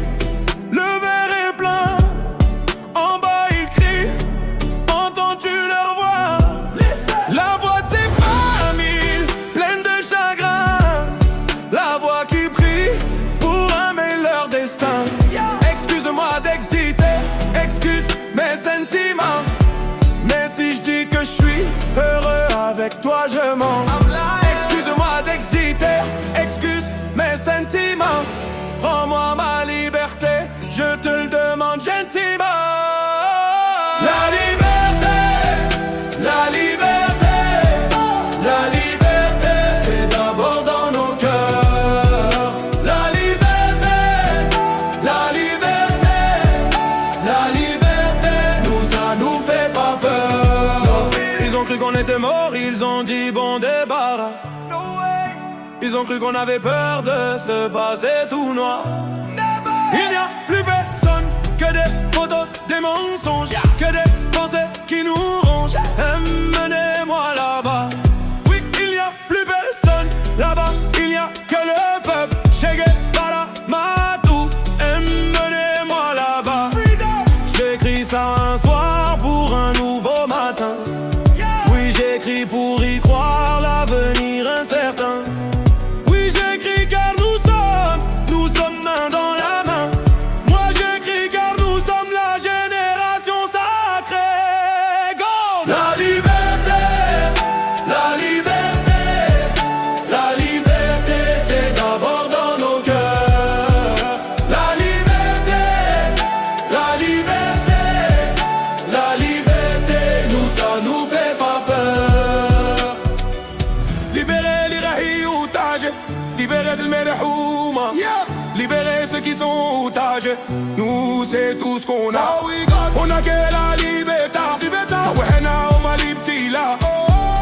le verre est plein. En bas ils crient, entends-tu leur voix? La voix de ces familles pleines de chagrin, la voix qui prie pour aimer leur destin. Excuse-moi d'exiter, excuse mes sentiments, mais si je dis que je suis heureux avec toi je mens. Excuse-moi d'exiter, excuse mes sentiments, rends-moi ma liberté, je te le demande gentiment. La liberté, la liberté, la liberté, c'est d'abord dans nos cœurs. La liberté, la liberté, la liberté, nous ça nous fait pas peur. Ils ont cru qu'on était morts, ils ont dit bon débarras. Ils ont cru qu'on avait peur de se passer tout noir. Il n'y a plus personne que des photos, des mensonges, que des pensées qui nous rongent. Emmenez-moi là-bas. Oui, il n'y a plus personne là-bas. Il n'y a que le peuple. Che Guevara, Matou. Emmenez-moi là-bas. J'écris ça un soir pour un nouveau matin. Oui, j'écris pour y croire, l'avenir incertain. Oui, j'écris car nous sommes main dans la main. Moi j'écris car nous sommes la génération sacrée. Go! La liberté, la liberté, la liberté, c'est d'abord dans nos cœurs. La liberté, la liberté, la liberté, nous ça nous fait pas peur. Libérer l'Irahi otage, libérer le Merhouma, libérer ceux qui sont otages. Nous c'est tout ce qu'on a. On a que la liberté. Awehena o malibtila.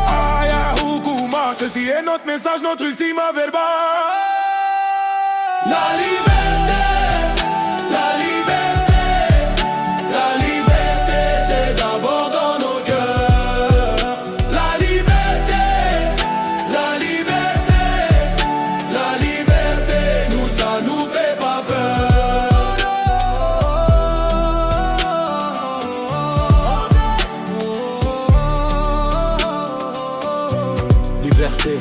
Aya hukuma. Ceci est notre message, notre ultime verbal. La liberté, la liberté, la liberté, c'est d'abord dans nos cœurs. La liberté, la liberté, la liberté, liberté.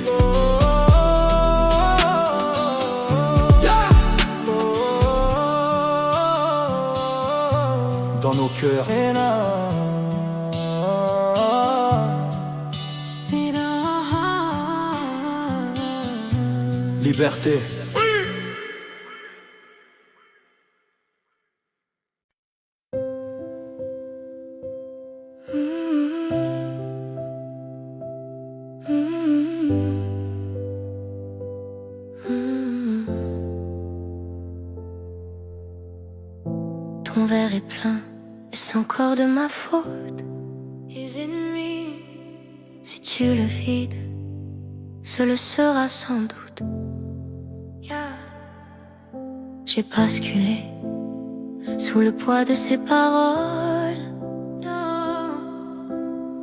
Dans nos cœurs. Liberté. Ton verre est plein, est-ce encore de ma faute? Is it me? Si tu le vides, ce le sera sans doute. Yeah. J'ai basculé sous le poids de ces paroles. Non,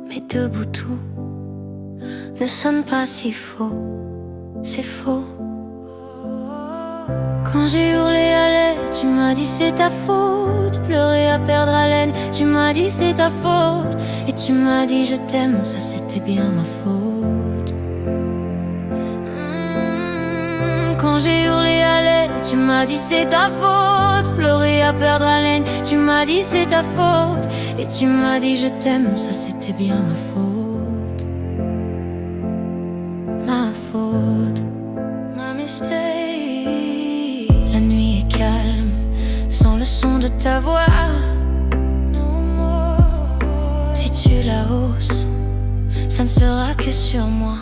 mais debout tout ne sonne pas si faux. C'est faux. Quand j'ai hurlé à l'aide, tu m'as dit c'est ta faute. Pleurer à perdre haleine, tu m'as dit c'est ta faute. Et tu m'as dit je t'aime, ça c'était bien ma faute. Quand j'ai hurlé à l'aide, tu m'as dit c'est ta faute. Pleurer à perdre haleine, tu m'as dit c'est ta faute. Et tu m'as dit je t'aime, ça c'était bien ma faute. Ma faute, ma mistake. La nuit est calme, sans le son de ta voix. Si tu la hausses, ça ne sera que sur moi.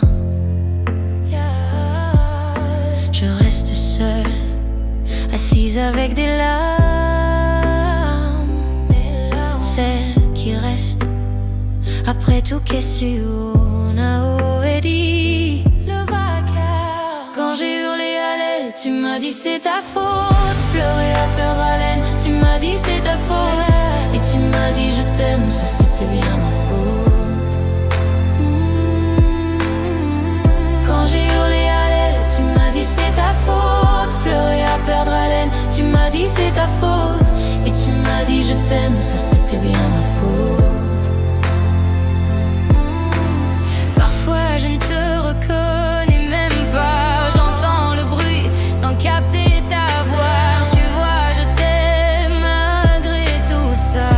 Je reste seule, assise avec des larmes. Celles qui restent après tout qu'est-ce que dit le vacarme. Quand j'ai hurlé à l'aide, tu m'as dit c'est ta faute. Pleurer à perdre haleine, tu m'as dit c'est ta faute. Et tu m'as dit je t'aime, ça c'était bien ma faute. Quand j'ai hurlé à l'aide, tu m'as dit c'est ta faute. Pleurer à perdre haleine, tu m'as dit c'est ta faute. Et tu m'as dit je t'aime, ça c'était bien ma faute. Parfois je ne te reconnais même pas. J'entends le bruit sans capter ta voix. Tu vois je t'aime malgré tout ça.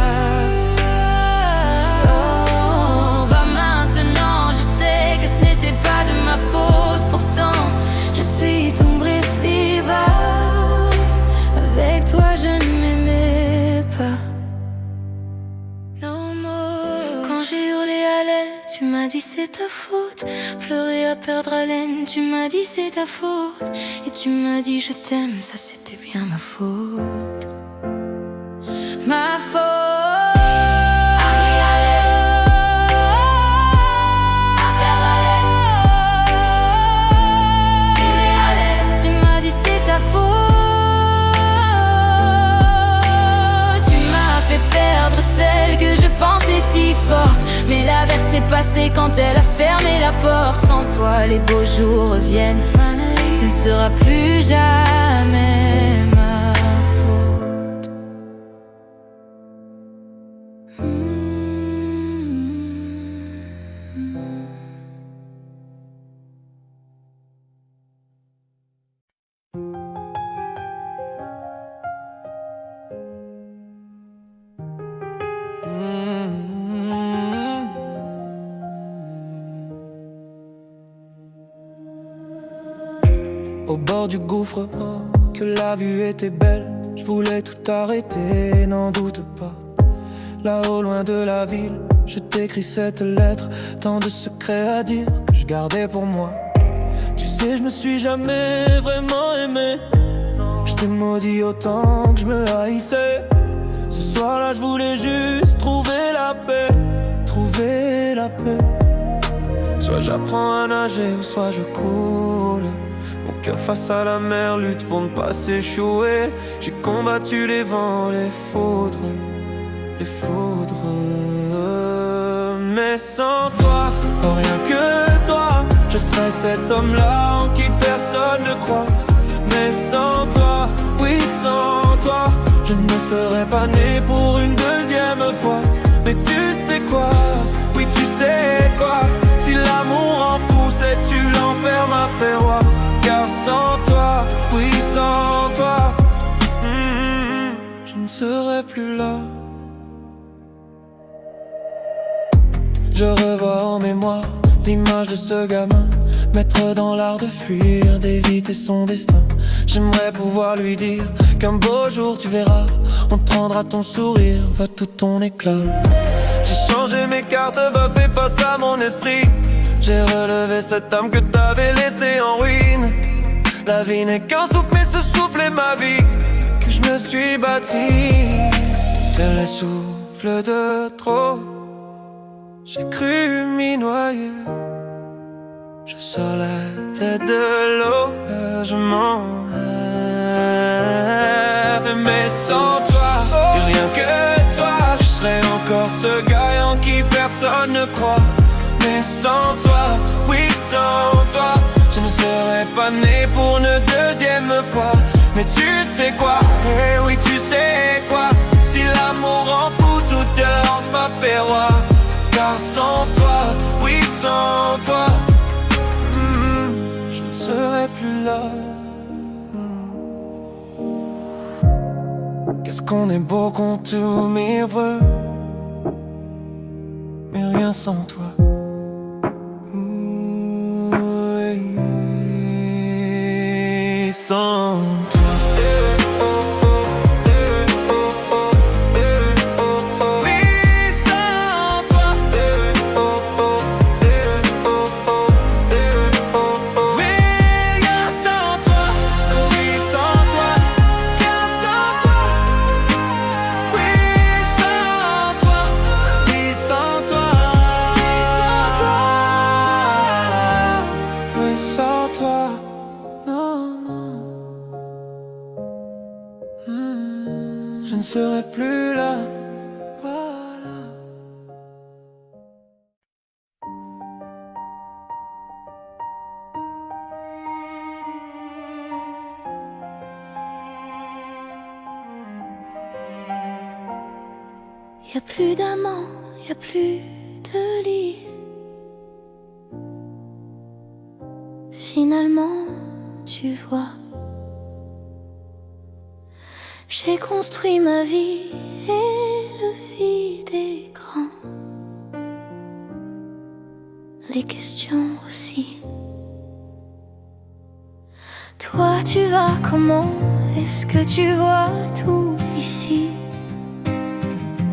Oh, va maintenant, je sais que ce n'était pas de ma faute. Pourtant je suis tombée si bas. Avec toi je ne m'aimais pas. No more. Quand j'ai hurlé à l'aide, tu m'as dit c'est ta faute. Pleurer à perdre haleine, tu m'as dit c'est ta faute. Et tu m'as dit je t'aime, ça c'était bien ma faute. Ma faute. Tu m'as dit c'est ta faute. Tu m'as fait perdre celle que je pensais si forte. Mais l'averse s'est passée quand elle a fermé la porte. Sans toi les beaux jours reviennent. Ce ne sera plus jamais ma faute. Au bord du gouffre, que la vue était belle. Je voulais tout arrêter, n'en doute pas. Là-haut, loin de la ville, je t'écris cette lettre. Tant de secrets à dire que je gardais pour moi. Tu sais, je me suis jamais vraiment aimé. Je t'ai maudit autant que je me haïssais. Ce soir-là, je voulais juste trouver la paix. Trouver la paix. Soit j'apprends à nager ou soit je coule. Mon cœur face à la mer lutte pour ne pas s'échouer. J'ai combattu les vents, les foudres. Mais sans toi, oh rien que toi, je serais cet homme-là en qui personne ne croit. Mais sans toi, oui sans toi, je ne serais pas né pour une deuxième fois. Mais tu sais quoi, oui tu sais quoi, si l'amour en fou c'est tu l'enfer. serai plus là. Je revois en mémoire l'image de ce gamin, maître dans l'art de fuir, d'éviter son destin. J'aimerais pouvoir lui dire qu'un beau jour tu verras, on te rendra ton sourire, va tout ton éclat. J'ai changé mes cartes, va fait face à mon esprit. J'ai relevé cette âme que t'avais laissée en ruine. La vie n'est qu'un souffle, mais ce souffle est ma vie, que je me suis bâti. Tel les souffles de trop, j'ai cru m'y noyer. Je sors la tête de l'eau, je m'en rêve. Mais sans toi, et rien que toi, je serais encore ce gars en qui personne ne croit. Mais sans toi, oui sans toi, je ne serais pas né pour une deuxième fois. Mais tu sais quoi, eh oui tu sais quoi, si l'amour en fout, toute violence m'a fait roi. Car sans toi, oui sans toi, je ne serai plus là. Qu'est-ce qu'on est beau qu'on tout m'ivre, mais rien sans toi. Oui, sans toi. Je ne serai plus là, voilà. Y a plus d'amants, y a plus de lit. Finalement, tu vois, j'ai construit ma vie et le vide est grand. Les questions aussi. Toi, tu vas comment? Est-ce que tu vois tout ici?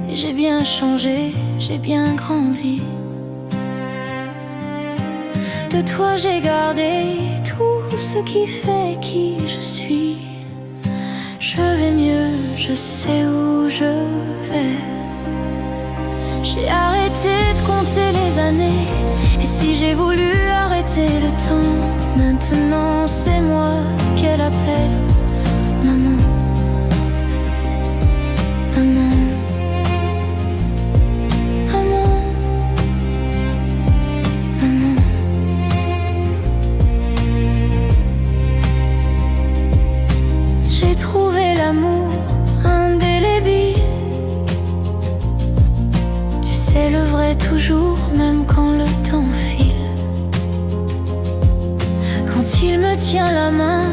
J'ai bien changé, j'ai bien grandi. De toi, j'ai gardé tout ce qui fait qui je suis. Je vais mieux, je sais où je vais. J'ai arrêté de compter les années. Et si j'ai voulu arrêter le temps, maintenant c'est moi qu'elle appelle maman. Maman. Maman. Maman. J'ai trouvé l'amour indélébile. Tu sais, le vrai toujours, même quand le temps file. Quand il me tient la main,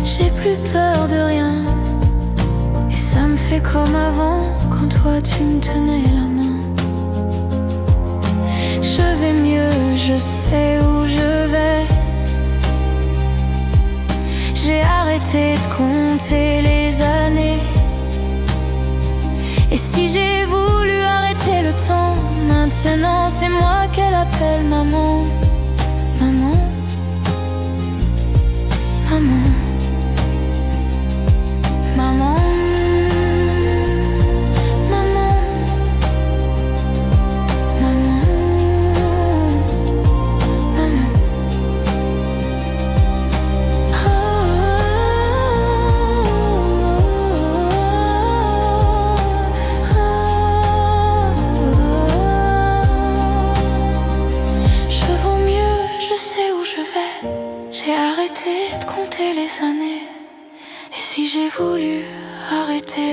j'ai plus peur de rien. Et ça me fait comme avant, quand toi tu me tenais la main. Je vais mieux, je sais où je vais. J'ai arrêté de compter les années. Et si j'ai voulu arrêter le temps, maintenant c'est moi qu'elle appelle maman. Maman. Maman. Maman. Maman. Maman. Maman. Je vaux mieux, je sais où je vais. J'ai arrêté de compter les années. Et si j'ai voulu arrêter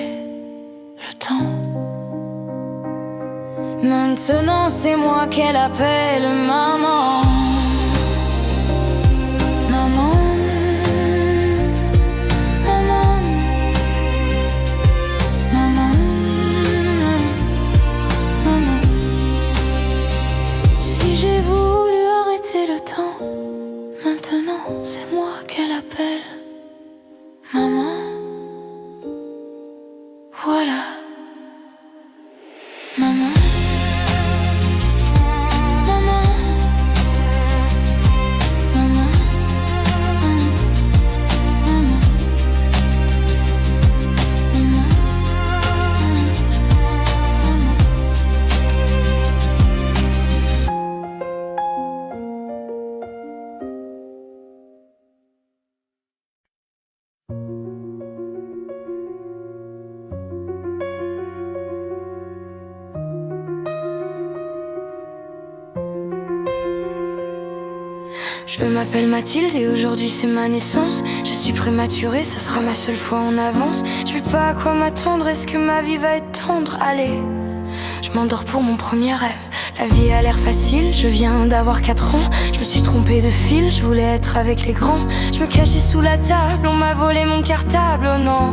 le temps, maintenant c'est moi qu'elle appelle maman. Maman. Maman. m'appelle maman. Voilà, maman. Maman. Maman. Maman. Maman. Maman. Je m'appelle Mathilde et aujourd'hui c'est ma naissance. Je suis prématurée, ça sera ma seule fois en avance. Je sais pas à quoi m'attendre, est-ce que ma vie va être tendre? Allez, je m'endors pour mon premier rêve. La vie a l'air facile, je viens d'avoir 4 ans. Je me suis trompée de fil, je voulais être avec les grands. Je me cachais sous la table, on m'a volé mon cartable, oh non.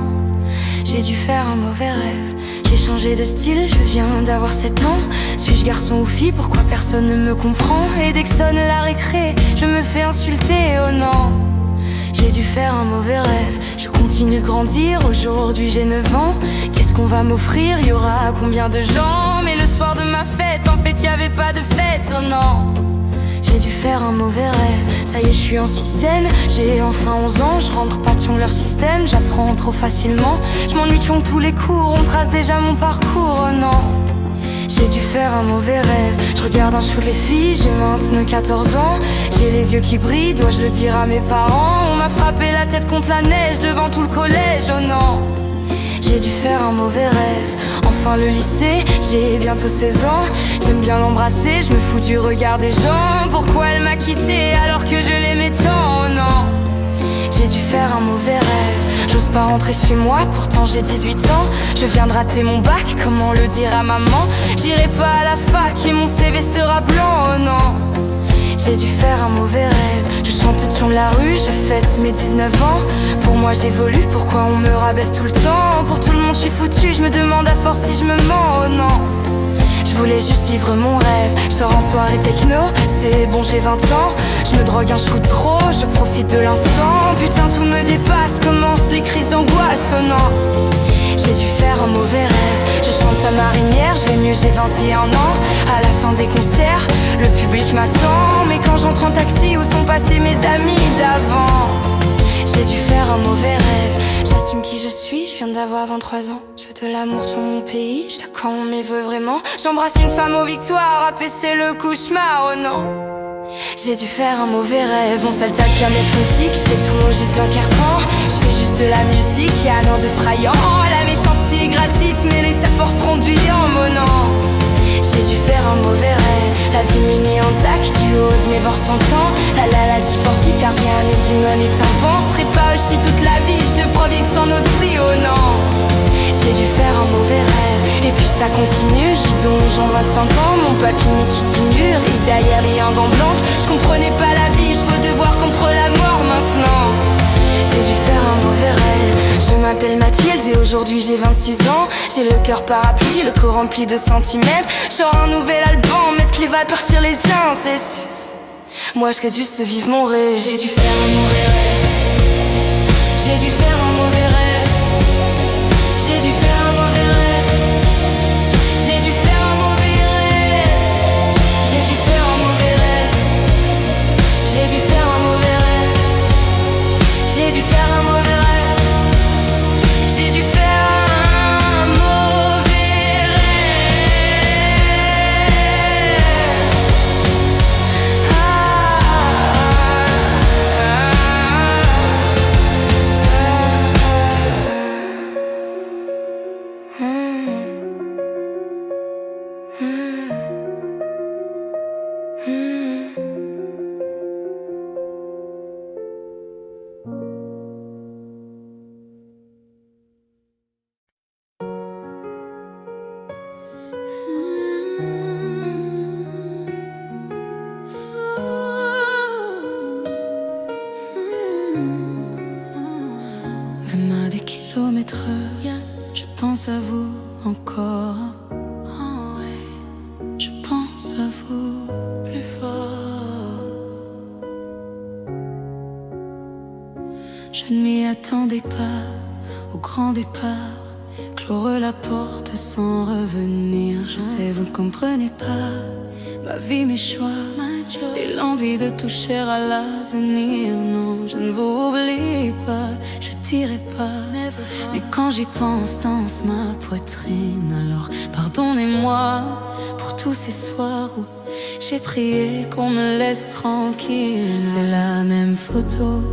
J'ai dû faire un mauvais rêve. J'ai changé de style, je viens d'avoir 7 ans. Suis-je garçon ou fille, pourquoi personne ne me comprend? Et dès que sonne la récré, je me fais insulter, oh non. J'ai dû faire un mauvais rêve, je continue de grandir, aujourd'hui j'ai 9 ans. Qu'est-ce qu'on va m'offrir, y aura combien de gens? Mais le soir de ma fête, en fait y'avait pas de fête, oh non. J'ai dû faire un mauvais rêve, ça y est je suis en sixième. J'ai enfin 11 ans, je rentre pas sur leur système. J'apprends trop facilement, je m'ennuie de tous les cours. On trace déjà mon parcours, oh non. J'ai dû faire un mauvais rêve, je regarde un show les filles, j'ai maintenant 14 ans. J'ai les yeux qui brillent, dois-je le dire à mes parents? On m'a frappé la tête contre la neige devant tout le collège, oh non. J'ai dû faire un mauvais rêve, enfin le lycée, j'ai bientôt 16 ans. J'aime bien l'embrasser, je me fous du regard des gens. Pourquoi elle m'a quitté alors que je l'aimais tant, oh non. J'ai dû faire un mauvais rêve, j'ose pas rentrer chez moi, pourtant j'ai 18 ans. Je viens de rater mon bac, comment le dire à maman? J'irai pas à la fac et mon CV sera blanc, oh non. J'ai dû faire un mauvais rêve, je chante sur la rue, je fête mes 19 ans. Pour moi j'évolue, pourquoi on me rabaisse tout le temps? Pour tout le monde je suis foutu, je me demande à force si je me mens, oh non. Je voulais juste vivre mon rêve, je sors en soirée techno, c'est bon j'ai 20 ans. Je me drogue un chou trop, je profite de l'instant. Putain tout me dépasse, commencent les crises d'angoisse, oh non. J'ai dû faire un mauvais rêve, je chante à marinière, je vais mieux, j'ai 21 ans. À la fin des concerts, le public m'attend. Mais quand j'entre en taxi, où sont passés mes amis d'avant? J'ai dû faire un mauvais rêve, j'assume qui je suis, je viens d'avoir 23 ans. Je veux de l'amour sur mon pays, je quand on m'y veut vraiment. J'embrasse une femme aux victoires, apaiser le cauchemar, oh non. J'ai dû faire un mauvais rêve, on s'attaque à mes principes, je fais tout juste d'un carton. Je fais juste de la musique, y'a un an de frayant. La méchanceté est gratuite, mais les sa force renduyant, mon nom. J'ai dû faire un mauvais rêve, la vie m'est en tac, du haut de mes bords 100 ans. La sportive, car bien mes démons et tympans. Serait pas aussi toute la vie, je te ferai bien que sans notre trio, non. J'ai dû faire un mauvais rêve, et puis ça continue. J'ai donc j'en 25 ans, mon papy m'est qui tue nu. Risque derrière les gants blanches, je comprenais pas la vie, je veux devoir comprendre la mort maintenant. J'ai dû faire un mauvais rêve, je m'appelle Mathilde et aujourd'hui j'ai 26 ans. J'ai le cœur parapluie, le corps rempli de centimètres. Genre un nouvel album, est-ce qu'il va partir les gens? C'est... Moi je souhaite juste vivre mon rêve. J'ai dû faire un mauvais rêve, j'ai dû faire un mauvais rêve. J'ai dû faire un mauvais rêve, j'ai dû faire un mauvais rêve. J'ai dû faire un mauvais rêve, j'ai dû faire un mauvais rêve. J'ai dû faire un mauvais rêve, j'ai dû faire un mauvais Même à des kilomètres, je pense à vous encore. Oh ouais, je pense à vous plus fort. Je ne m'y attendais pas au grand départ. Clore la porte sans revenir. Je sais vous comprenez pas ma vie, mes choix et l'envie de toucher à l'avenir. Non, je ne vous oublie pas, je dirai pas. Mais quand j'y pense, danse ma poitrine. Alors pardonnez-moi pour tous ces soirs où j'ai prié qu'on me laisse tranquille. C'est la même photo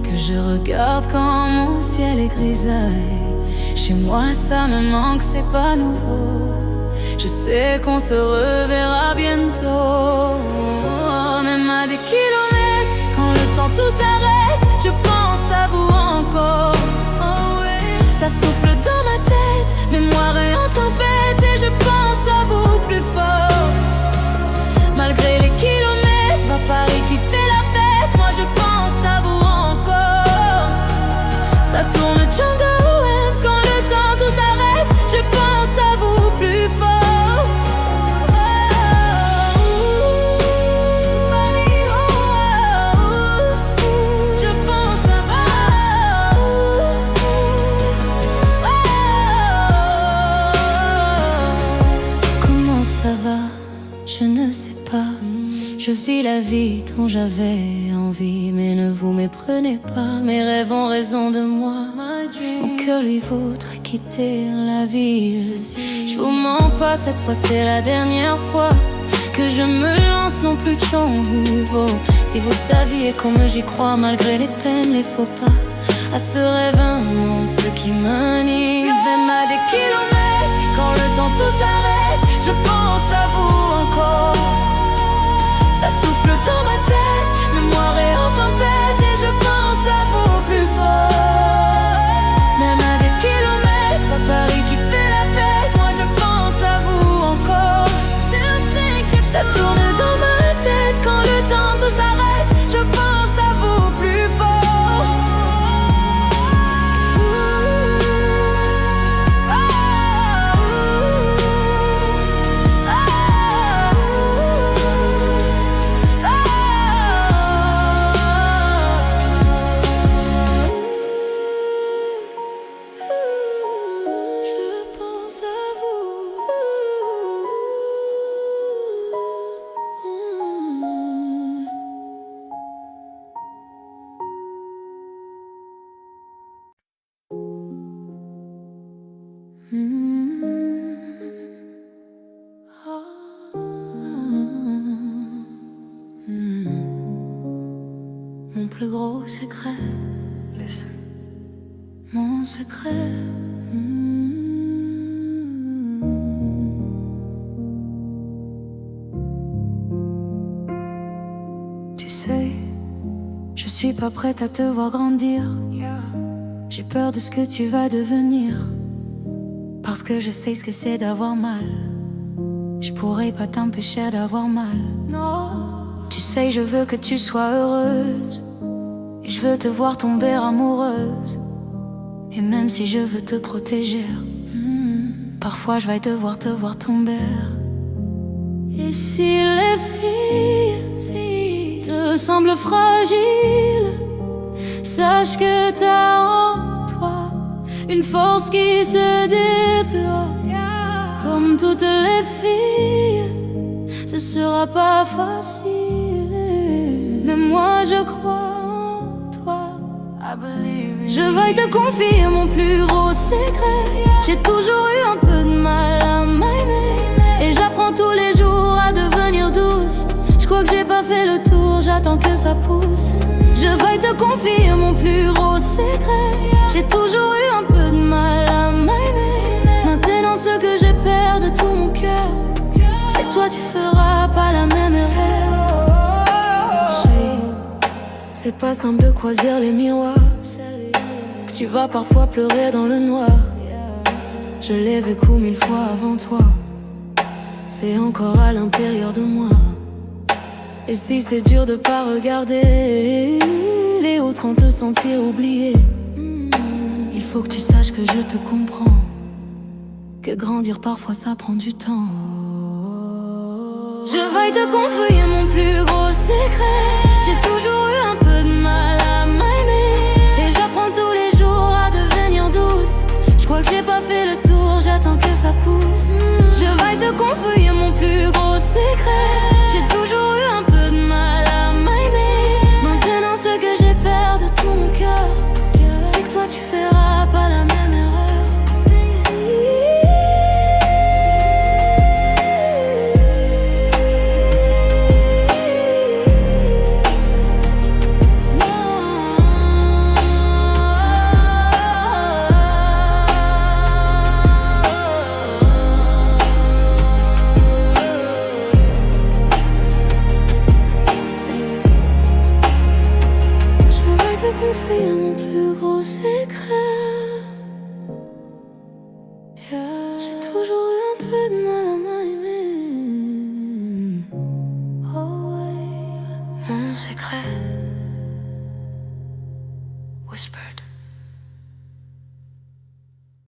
que je regarde quand mon ciel est grisaille. Chez moi ça me manque, c'est pas nouveau. Je sais qu'on se reverra bientôt. Même à des kilomètres, quand le temps tout s'arrête, je pense à vous encore. Oh ouais. Ça souffle dans ma tête, mémoire est en tempête, et je pense à vous plus fort. Malgré les kilomètres, va Paris qui fait la fête, moi je pense à vous encore. Ça tourne Django Wave quand le temps tout s'arrête, je pense à vous plus fort. Je ne sais pas, je vis la vie dont j'avais envie. Mais ne vous méprenez pas, mes rêves ont raison de moi. Mon cœur lui voudrait quitter la ville. Je vous mens pas, cette fois c'est la dernière fois que je me lance, non plus de chant vaut. Si vous saviez comme j'y crois, malgré les peines, les faux pas, à ce rêve immense qui m'anime. Même à des kilomètres, quand le temps tout s'arrête, je pense à vous encore. Ça souffle dans ma tête, mémoire est en tempête, et je pense à vous plus fort. Même à des kilomètres, à Paris qui fait la fête, moi je pense à vous encore. Ça tourne dans ma tête, quand le temps tout s'arrête, je pense à vous plus fort. Mon plus gros secret, listen. Mon secret. Tu sais, je suis pas prête à te voir grandir. J'ai peur de ce que tu vas devenir, parce que je sais ce que c'est d'avoir mal. Je pourrais pas t'empêcher d'avoir mal. Non. Tu sais, je veux que tu sois heureuse, et je veux te voir tomber amoureuse. Et même si je veux te protéger, parfois je vais devoir te voir tomber. Et si les filles te semblent fragiles, sache que t'as en toi une force qui se déploie. Comme toutes les filles, ce sera pas facile, mais moi je crois en toi. Je vais te confier mon plus gros secret. J'ai toujours eu un peu de mal à m'aimer, et j'apprends tous les jours à devenir douce. Je crois que j'ai pas fait le tour, j'attends que ça pousse. Je vais te confier mon plus gros secret. J'ai toujours eu un peu de mal à m'aimer. Maintenant ce que j'ai peur de tout mon cœur, c'est que toi tu feras pas la même erreur. C'est pas simple de croiser les miroirs, que tu vas parfois pleurer dans le noir. Je l'ai vécu 1000 fois avant toi, c'est encore à l'intérieur de moi. Et si c'est dur de pas regarder les autres en te sentir oublié, il faut que tu saches que je te comprends, que grandir parfois ça prend du temps. Je vais te confier mon plus gros secret. J'ai toujours eu un peu de mal à m'aimer, et j'apprends secret. J'ai toujours eu un peu de mal à m'aimer. Oh ouais, mon secret. Whisper.